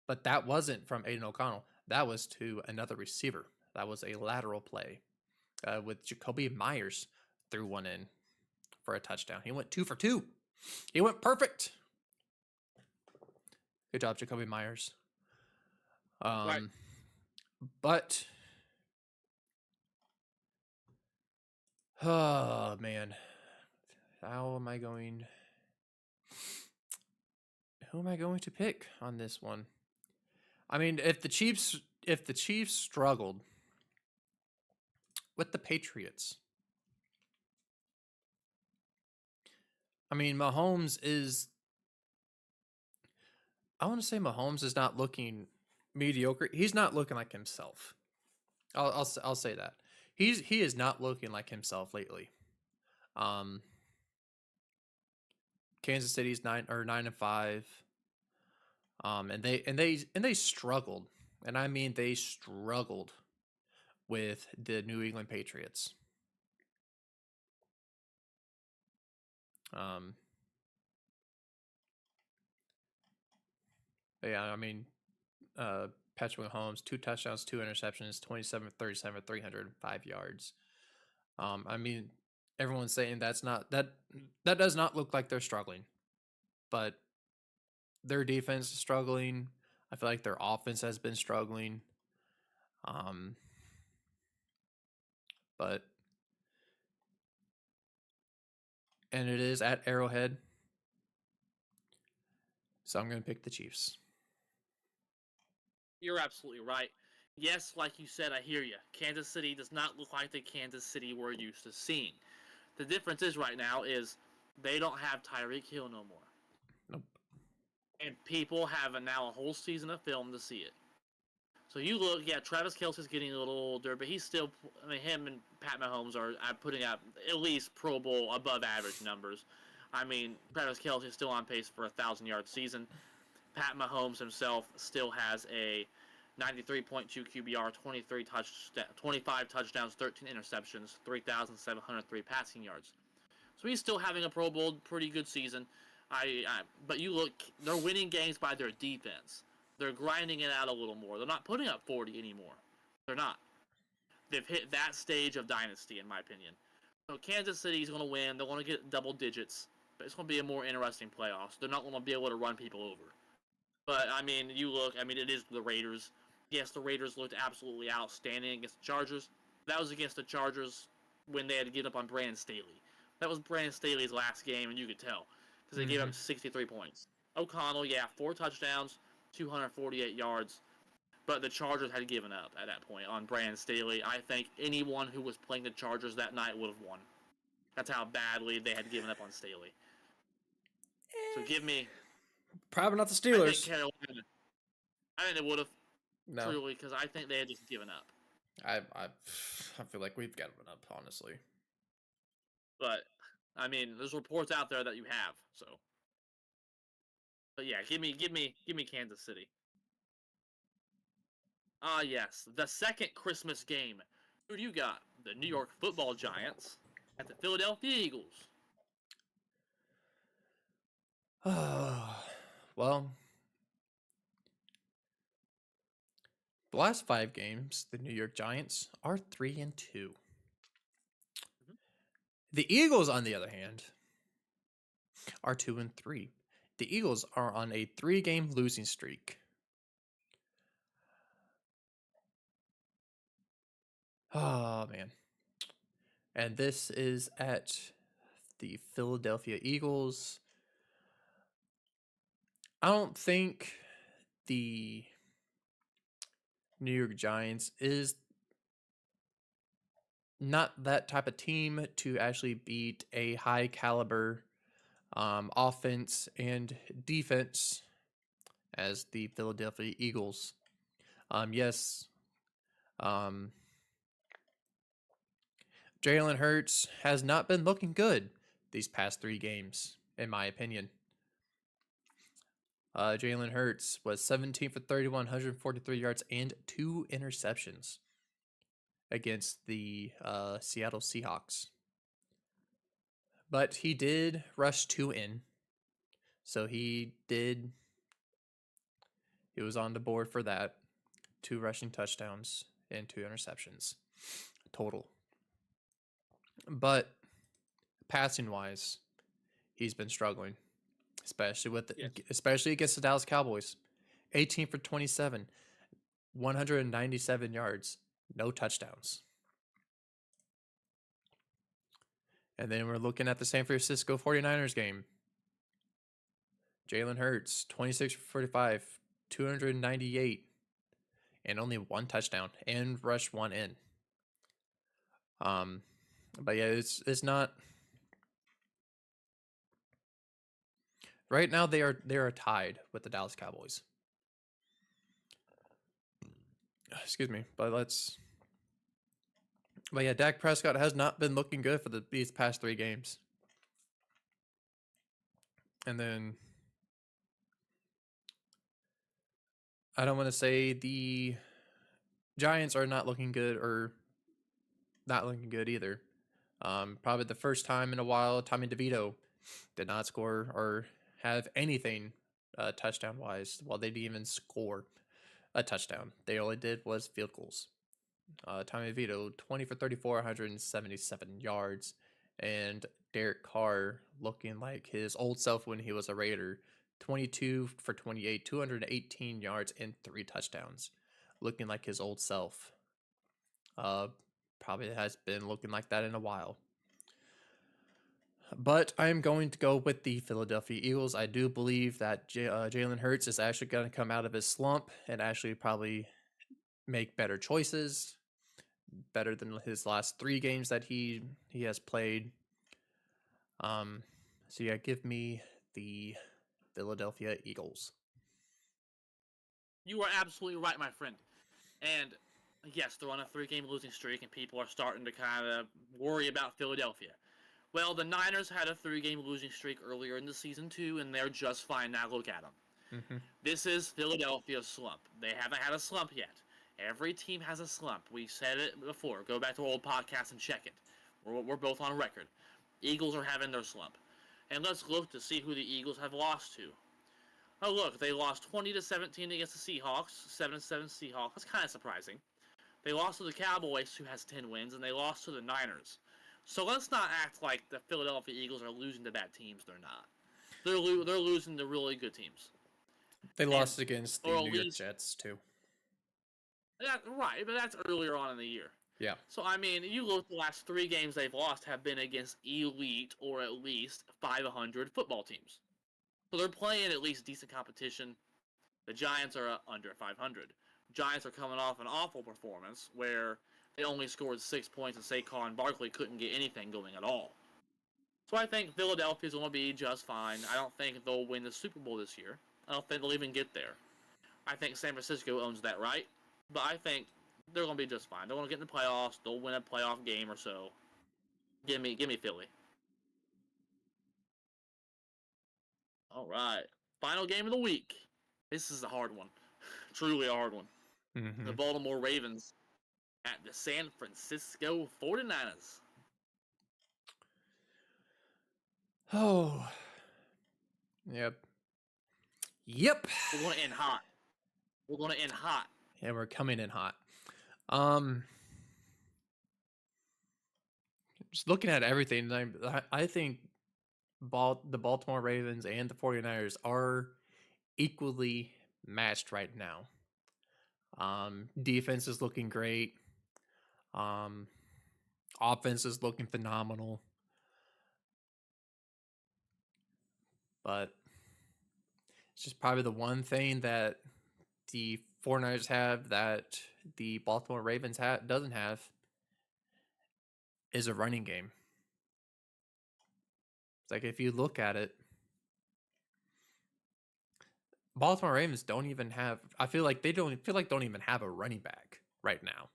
But that wasn't from Aiden O'Connell. That was to another receiver. That was a lateral play with Jacoby Myers threw one in for a touchdown. He went 2 for 2. He went perfect. Good job, Jacoby Myers.
Right.
But oh man, who am I going to pick on this one? I mean, if the Chiefs struggled with the Patriots, I mean, I want to say Mahomes is not looking mediocre. He's not looking like himself. I'll say that. He is not looking like himself lately. Kansas City's 9-5. And they struggled. And I mean they struggled with the New England Patriots. Yeah, I mean Patrick Mahomes, 2 touchdowns, 2 interceptions, 27-37, 305 yards. I mean, everyone's saying that does not look like they're struggling. But their defense is struggling. I feel like their offense has been struggling. Um, but and it is at Arrowhead, so I'm going to pick the Chiefs.
You're absolutely right. Yes, like you said, I hear you. Kansas City does not look like the Kansas City we're used to seeing. The difference is right now is they don't have Tyreek Hill no more.
Nope.
And people have now a whole season of film to see it. So you look, yeah, Travis Kelce's getting a little older, but he's still, I mean, him and Pat Mahomes are putting up at least Pro Bowl above average numbers. I mean, Travis Kelce is still on pace for a 1,000-yard season. Pat Mahomes himself still has a 93.2 QBR, 25 touchdowns, 13 interceptions, 3,703 passing yards. So he's still having a Pro Bowl pretty good season. But you look, they're winning games by their defense. They're grinding it out a little more. They're not putting up 40 anymore. They're not. They've hit that stage of dynasty, in my opinion. So Kansas City's going to win. They're going to get double digits, but it's going to be a more interesting playoffs. They're not going to be able to run people over. But, I mean, you look, I mean, it is the Raiders. Yes, the Raiders looked absolutely outstanding against the Chargers. That was against the Chargers when they had to give up on Brandon Staley. That was Brandon Staley's last game, and you could tell because they gave up 63 points. O'Connell, yeah, 4 touchdowns, 248 yards, but the Chargers had given up at that point on Brandon Staley. I think anyone who was playing the Chargers that night would have won. That's how badly they had given up on Staley. So give me.
Probably not the
I think
Steelers.
Carolina. I think they would have.
No,
Truly, because I think they had just given up.
I feel like we've given up, honestly.
But I mean, there's reports out there that you have. So, but yeah, give me Kansas City. Ah, yes, the second Christmas game. Who do you got? The New York Football Giants at the Philadelphia Eagles.
Well, the last 5 games, the New York Giants are 3-2. The Eagles, on the other hand, are 2-3. The Eagles are on a 3-game losing streak. Oh man. And this is at the Philadelphia Eagles. I don't think the New York Giants is not that type of team to actually beat a high caliber offense and defense as the Philadelphia Eagles. Yes, Jalen Hurts has not been looking good these past 3 games, in my opinion. Jalen Hurts was 17 for 31, 143 yards, and 2 interceptions against the Seattle Seahawks. But he did rush 2 in. So he was on the board for that. 2 rushing touchdowns and 2 interceptions total. But passing wise, he's been struggling, especially against the Dallas Cowboys. 18 for 27, 197 yards, no touchdowns. And then we're looking at the San Francisco 49ers game. Jalen Hurts, 26 for 45, 298, and only 1 touchdown, and rushed 1 in. But yeah, it's not. Right now they are tied with the Dallas Cowboys. Excuse me, but yeah, Dak Prescott has not been looking good for these past 3 games. And then I don't want to say the Giants are not looking good or not looking good either. Probably the first time in a while, Tommy DeVito did not score or have anything touchdown wise. Well, they didn't even score a touchdown. They only did was field goals. Tommy DeVito, 20 for 34, 177 yards. And Derek Carr looking like his old self when he was a Raider, 22 for 28, 218 yards, and 3 touchdowns. Looking like his old self. Probably has been looking like that in a while. But I'm going to go with the Philadelphia Eagles. I do believe that Jalen Hurts is actually going to come out of his slump and actually probably make better choices, better than his last 3 games that he has played. So yeah, give me the Philadelphia Eagles.
You are absolutely right, my friend. And yes, they're on a 3-game losing streak, and people are starting to kind of worry about Philadelphia. Well, the Niners had a 3-game losing streak earlier in the season too, and they're just fine now. Look at them.
Mm-hmm.
This is Philadelphia's slump. They haven't had a slump yet. Every team has a slump. We said it before. Go back to our old podcast and check it. We're both on record. Eagles are having their slump. And let's look to see who the Eagles have lost to. Oh, look, they lost 20-17 against the Seahawks. 7-7 Seahawks. That's kind of surprising. They lost to the Cowboys, who has 10 wins, and they lost to the Niners. So let's not act like the Philadelphia Eagles are losing to bad teams. They're not. They're losing to really good teams.
They lost against the
or at
New York
least-
Jets too.
Right, but that's earlier on in the year.
Yeah.
So, I mean, you look, the last 3 games they've lost have been against elite or at least 500 football teams. So they're playing at least decent competition. The Giants are under 500. Giants are coming off an awful performance where they only scored 6 points and Saquon Barkley couldn't get anything going at all. So I think Philadelphia's going to be just fine. I don't think they'll win the Super Bowl this year. I don't think they'll even get there. I think San Francisco owns that right. But I think they're going to be just fine. They're going to get in the playoffs. They'll win a playoff game or so. Give me Philly. All right. Final game of the week. This is a hard one. Truly a hard one.
Mm-hmm.
The Baltimore Ravens at the San Francisco 49ers.
Oh. Yep. Yep.
We're going to end hot. We're going to end hot.
Yeah, we're coming in hot. Just looking at everything, I think the Baltimore Ravens and the 49ers are equally matched right now. Defense is looking great. Offense is looking phenomenal. But it's just probably the one thing that the 49ers have that the Baltimore Ravens doesn't have is a running game. It's like if you look at it, Baltimore Ravens don't even have. I feel like don't even have a running back right now.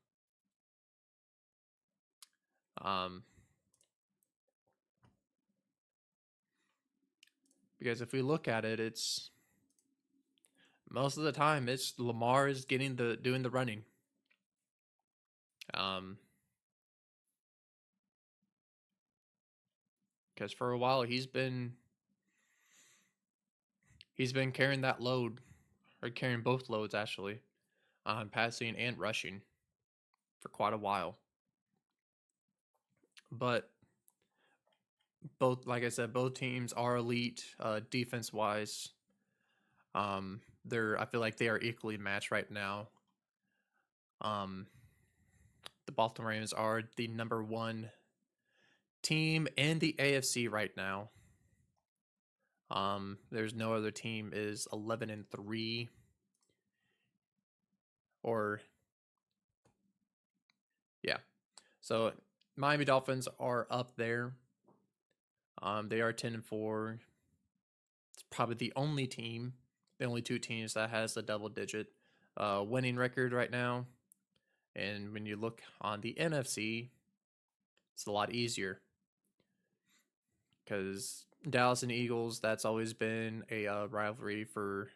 Because if we look at it, it's most of the time it's Lamar is doing the running. Because for a while he's been carrying that load, or carrying both loads actually, passing and rushing for quite a while. But both, like I said, both teams are elite defense wise. I feel like they are equally matched right now. The Baltimore Ravens are the number 1 team in the AFC right now. There's no other team is 11-3 or yeah. So Miami Dolphins are up there. They are 10-4. It's probably the only 2 teams that has a double-digit winning record right now. And when you look on the NFC, it's a lot easier because Dallas and Eagles, that's always been a rivalry for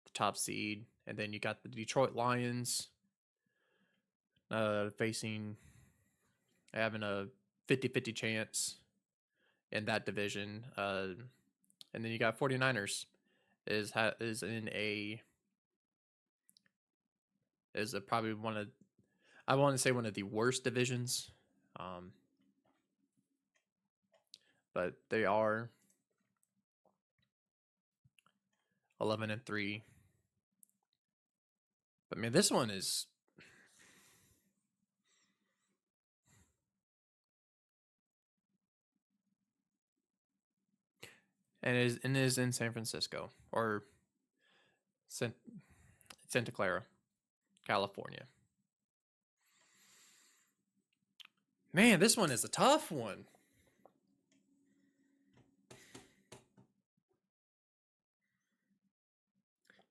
the top seed. And then you got the Detroit Lions having a 50-50 chance in that division. And then you got 49ers is probably one of, I want to say one of the worst divisions. But they are 11-3. But man, this one is. And it is in San Francisco or Santa Clara, California. Man, this one is a tough one.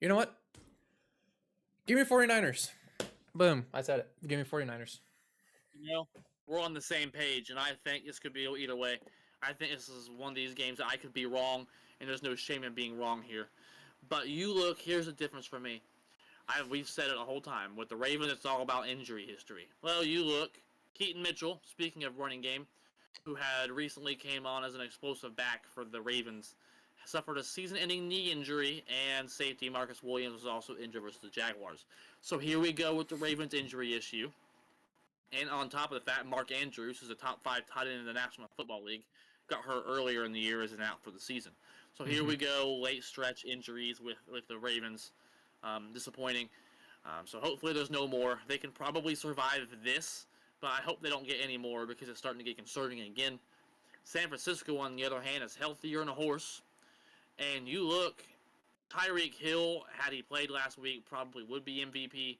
You know what? Give me 49ers. Boom. I said it. Give me 49ers.
You know, we're on the same page, and I think this could be either way. I think this is one of these games that I could be wrong, and there's no shame in being wrong here. But you look, here's the difference for me. We've said it the whole time. With the Ravens, it's all about injury history. Well, you look, Keaton Mitchell, speaking of running game, who had recently came on as an explosive back for the Ravens, suffered a season-ending knee injury, and safety Marcus Williams was also injured versus the Jaguars. So here we go with the Ravens injury issue. And on top of the fact, Mark Andrews, who's a top 5 tight end in the National Football League, got hurt earlier in the year as an out for the season. So here we go, late stretch injuries with the Ravens. Disappointing. So hopefully there's no more. They can probably survive this, but I hope they don't get any more because it's starting to get concerning again. San Francisco, on the other hand, is healthier than a horse. And you look, Tyreek Hill, had he played last week, probably would be MVP.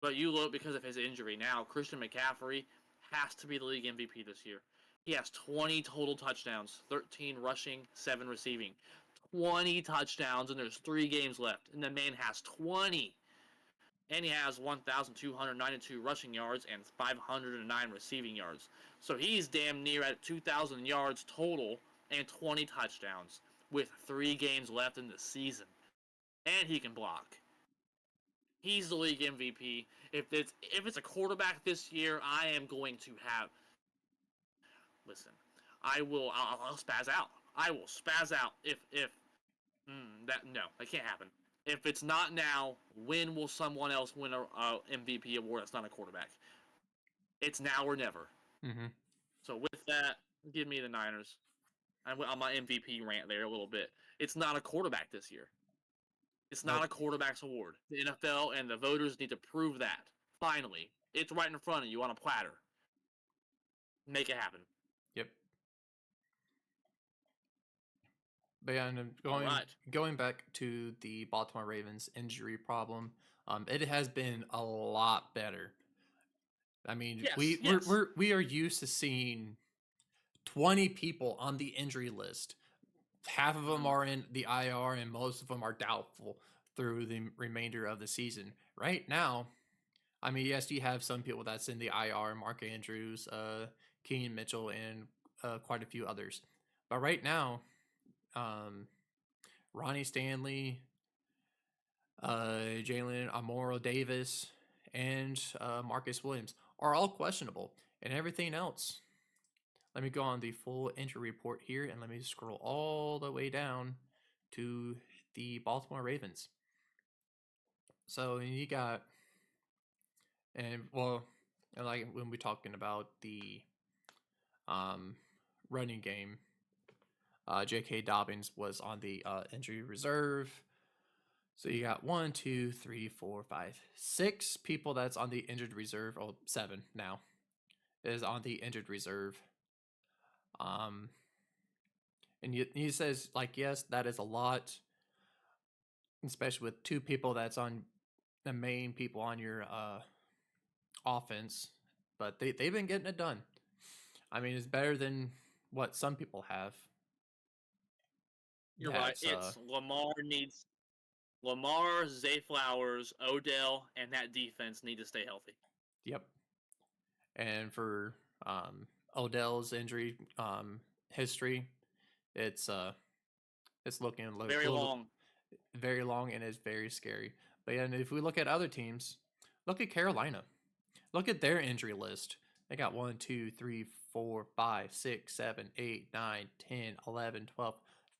But you look, because of his injury now, Christian McCaffrey has to be the league MVP this year. He has 20 total touchdowns, 13 rushing, 7 receiving. 20 touchdowns, and there's 3 games left. And the man has 20. And he has 1,292 rushing yards and 509 receiving yards. So he's damn near at 2,000 yards total and 20 touchdowns with 3 games left in the season. And he can block. He's the league MVP. If it's a quarterback this year, I am going to have. Listen, I'll spaz out. I will spaz out if that can't happen. If it's not now, when will someone else win a MVP award that's not a quarterback? It's now or never.
Mm-hmm.
So with that, give me the Niners. I went on my MVP rant there a little bit. It's not a quarterback this year. It's not a quarterback's award. The NFL and the voters need to prove that. Finally. It's right in front of you on a platter. Make it happen.
Yep. But yeah, and going back to the Baltimore Ravens injury problem, it has been a lot better. I mean, we are used to seeing 20 people on the injury list. Half of them are in the IR, and most of them are doubtful through the remainder of the season. Right now, I mean, yes, you have some people that's in the IR, Mark Andrews, Keaton Mitchell, and quite a few others. But right now, Ronnie Stanley, Jalen Amoro Davis, and Marcus Williams are all questionable, and everything else. Let me go on the full injury report here, and let me scroll all the way down to the Baltimore Ravens. So you got, and like when we're talking about the running game, J.K. Dobbins was on the injury reserve. So you got 1, 2, 3, 4, 5, 6 people that's on the injured reserve. Oh, 7 now is on the injured reserve. And he says, like, yes, that is a lot, especially with 2 people that's on the main people on your offense. But they've been getting it done. I mean, it's better than what some people have.
You're right. It's Lamar, Zay Flowers, Odell, and that defense need to stay healthy.
Yep. And for Odell's injury history, it's looking
very long,
and it's very scary. But yeah, and if we look at other teams, look at Carolina. Look at their injury list. They got 1, 2, 3, 4, 5, 6, 7, 8, 9, 10, 11, 12,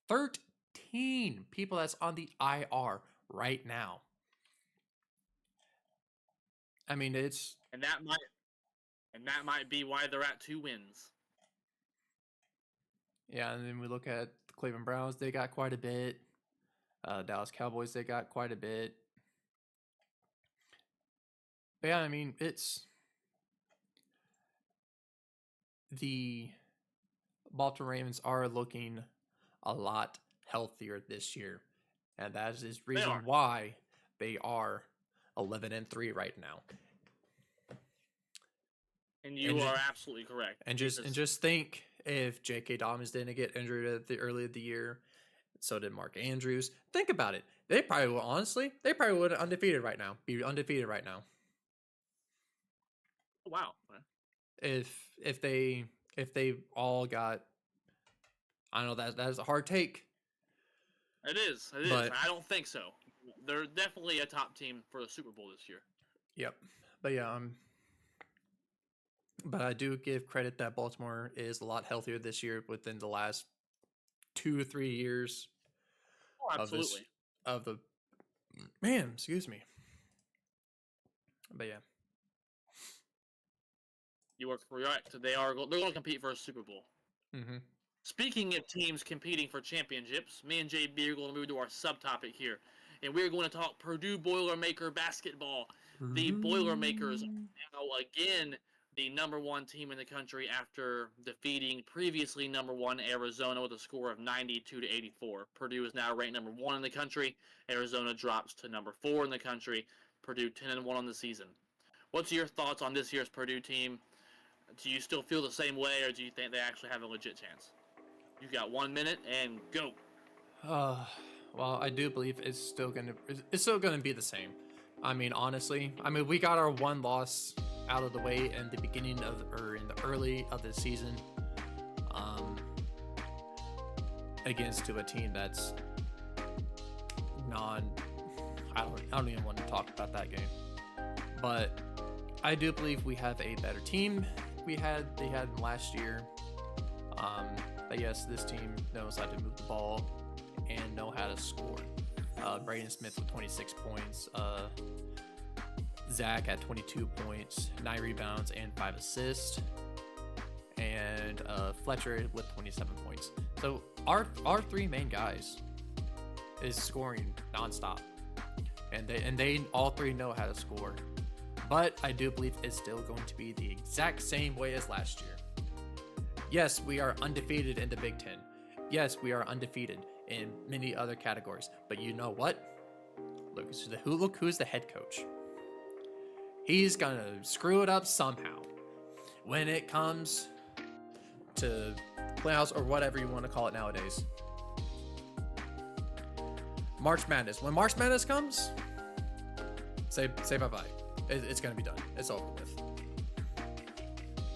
13 people that's on the IR right now. I mean, it's
and that might be why they're at 2 wins.
Yeah, and then we look at the Cleveland Browns. They got quite a bit. Dallas Cowboys, they got quite a bit. But yeah, I mean, it's the Baltimore Ravens are looking a lot healthier this year, and that is the
They
reason
are.
why they are 11-3 right now.
And you are absolutely correct.
And just think if J.K. Dobbins didn't get injured at the early of the year, so did Mark Andrews. Think about it. They probably would, honestly, they probably would undefeated right now. Be undefeated right now.
Wow.
If they all got, I know that is a hard take.
It is. It is.
But
I don't think so. They're definitely a top team for the Super Bowl this year.
Yep. But yeah, but I do give credit that Baltimore is a lot healthier this year within the last 2 or 3 years.
Oh, absolutely.
Of the man, excuse me. But yeah.
You are correct. They're going to compete for a Super Bowl.
Mm-hmm.
Speaking of teams competing for championships, me and JB are going to move to our subtopic here, and we're going to talk Purdue Boilermaker basketball. The Boilermakers now again the number 1 team in the country after defeating previously number 1 Arizona with a score of 92-84. Purdue is now ranked number 1 in the country. Arizona drops to number 4 in the country. Purdue 10-1 on the season. What's your thoughts on this year's Purdue team? Do you still feel the same way, or do you think they actually have a legit chance? You've got 1 minute and go.
Well, I do believe it's still gonna be the same. I mean, honestly, we got our one loss out of the way in the beginning of, or in the early of the season, against to a team that's I don't even want to talk about that game. But I do believe we have a better team they had last year. But yes, this team knows how to move the ball and know how to score. Braden Smith with 26 points. Zach at 22 points, 9 rebounds, and 5 assists. And Fletcher with 27 points. So our 3 main guys is scoring nonstop. And they all 3 know how to score. But I do believe it's still going to be the exact same way as last year. Yes, we are undefeated in the Big Ten. Yes, we are undefeated in many other categories. But you know what? Look who's the head coach. He's gonna screw it up somehow. When it comes to playoffs or whatever you want to call it nowadays. March Madness. When March Madness comes, say bye-bye. It's gonna be done. It's over with.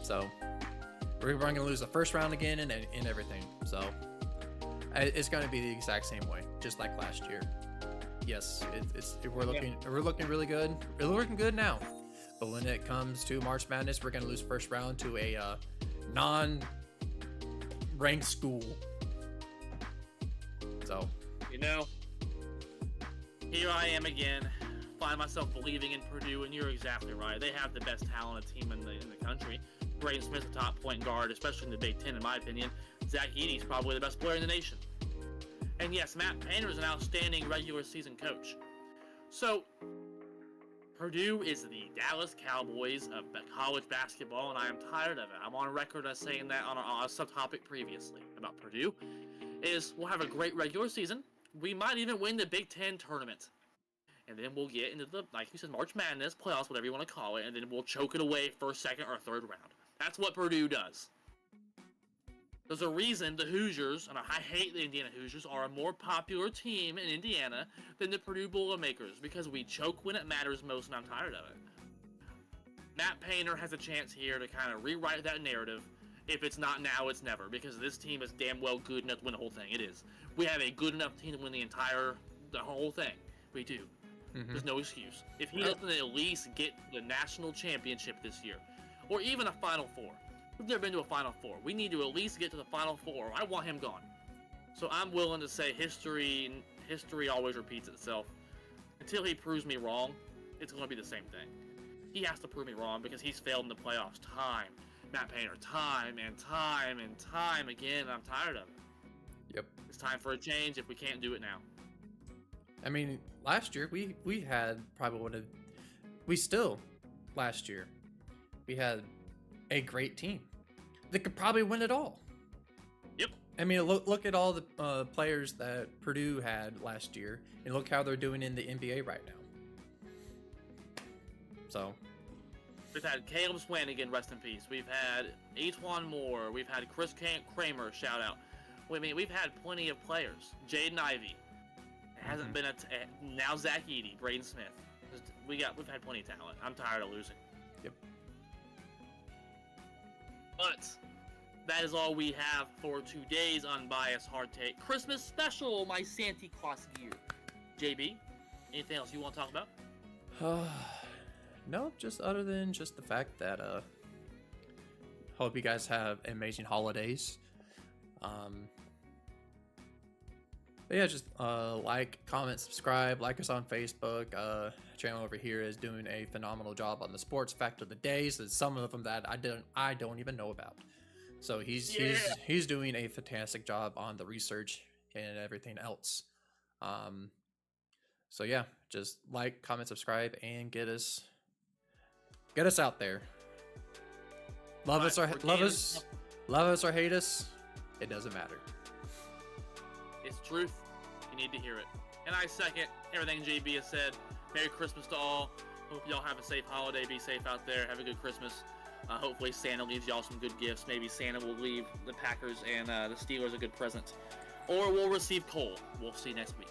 So we're gonna lose the first round again and everything. So it's gonna be the exact same way, just like last year. Yes, we're looking really good. We're looking good now. But when it comes to March Madness, we're gonna lose first round to a non-ranked school. So
here I am again. Find myself believing in Purdue, and you're exactly right. They have the best talented team in the country. Braden Smith's a top point guard, especially in the Big Ten, in my opinion. Zach Edey's probably the best player in the nation. And yes, Matt Painter is an outstanding regular season coach. So, Purdue is the Dallas Cowboys of college basketball, and I am tired of it. I'm on record as saying that on a subtopic previously about Purdue. We'll have a great regular season. We might even win the Big Ten tournament. And then we'll get into the, like you said, March Madness, playoffs, whatever you want to call it, and then we'll choke it away first, second, or third round. That's what Purdue does. There's a reason the Hoosiers, and I hate the Indiana Hoosiers, are a more popular team in Indiana than the Purdue Boilermakers, because we choke when it matters most, and I'm tired of it. Matt Painter has a chance here to kind of rewrite that narrative. If it's not now, it's never, because this team is damn well good enough to win the whole thing. It is. We have a good enough team to win the whole thing. We do. Mm-hmm. There's no excuse. If he doesn't at least get the national championship this year, or even a Final Four. We've never been to a Final Four. We need to at least get to the Final Four. I want him gone. So I'm willing to say history always repeats itself. Until he proves me wrong, it's going to be the same thing. He has to prove me wrong because he's failed in the playoffs time. Matt Painter, time and time and time again, and I'm tired of it.
Yep.
It's time for a change if we can't do it now.
I mean, last year we had probably one of we still last year we had a great team that could probably win it all.
Yep.
I mean, look at all the players that Purdue had last year, and look how they're doing in the NBA right now. So,
we've had Caleb Swanigan, rest in peace. We've had Antoine Moore. We've had Chris Kramer, shout out. I mean, we've had plenty of players. Jaden Ivey. It hasn't been now Zach Edey, Braden Smith. We've had plenty of talent. I'm tired of losing.
Yep.
But that is all we have for today's Unbiased Hard Take Christmas special, my Santa Claus gear. JB, anything else you want to talk about?
No, just other than just the fact that hope you guys have amazing holidays. But yeah, just like, comment, subscribe, like us on Facebook. Channel over here is doing a phenomenal job on the sports fact of the days. There's some of them that I don't even know about. So he's doing a fantastic job on the research and everything else. So yeah, just like, comment, subscribe, and get us out there. Love us or hate us, it doesn't matter.
It's truth. You need to hear it. And I second everything JB has said. Merry Christmas to all. Hope y'all have a safe holiday. Be safe out there. Have a good Christmas. Hopefully Santa leaves y'all some good gifts. Maybe Santa will leave the Packers and the Steelers a good present. Or we'll receive Cole. We'll see next week.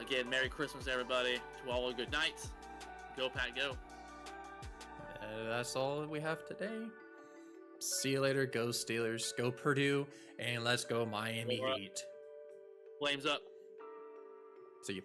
Again, Merry Christmas, everybody. To all a good night. Go, Pack, go.
That's all we have today. See you later. Go Steelers. Go Purdue. And let's go Miami Heat.
Flames up.
See you.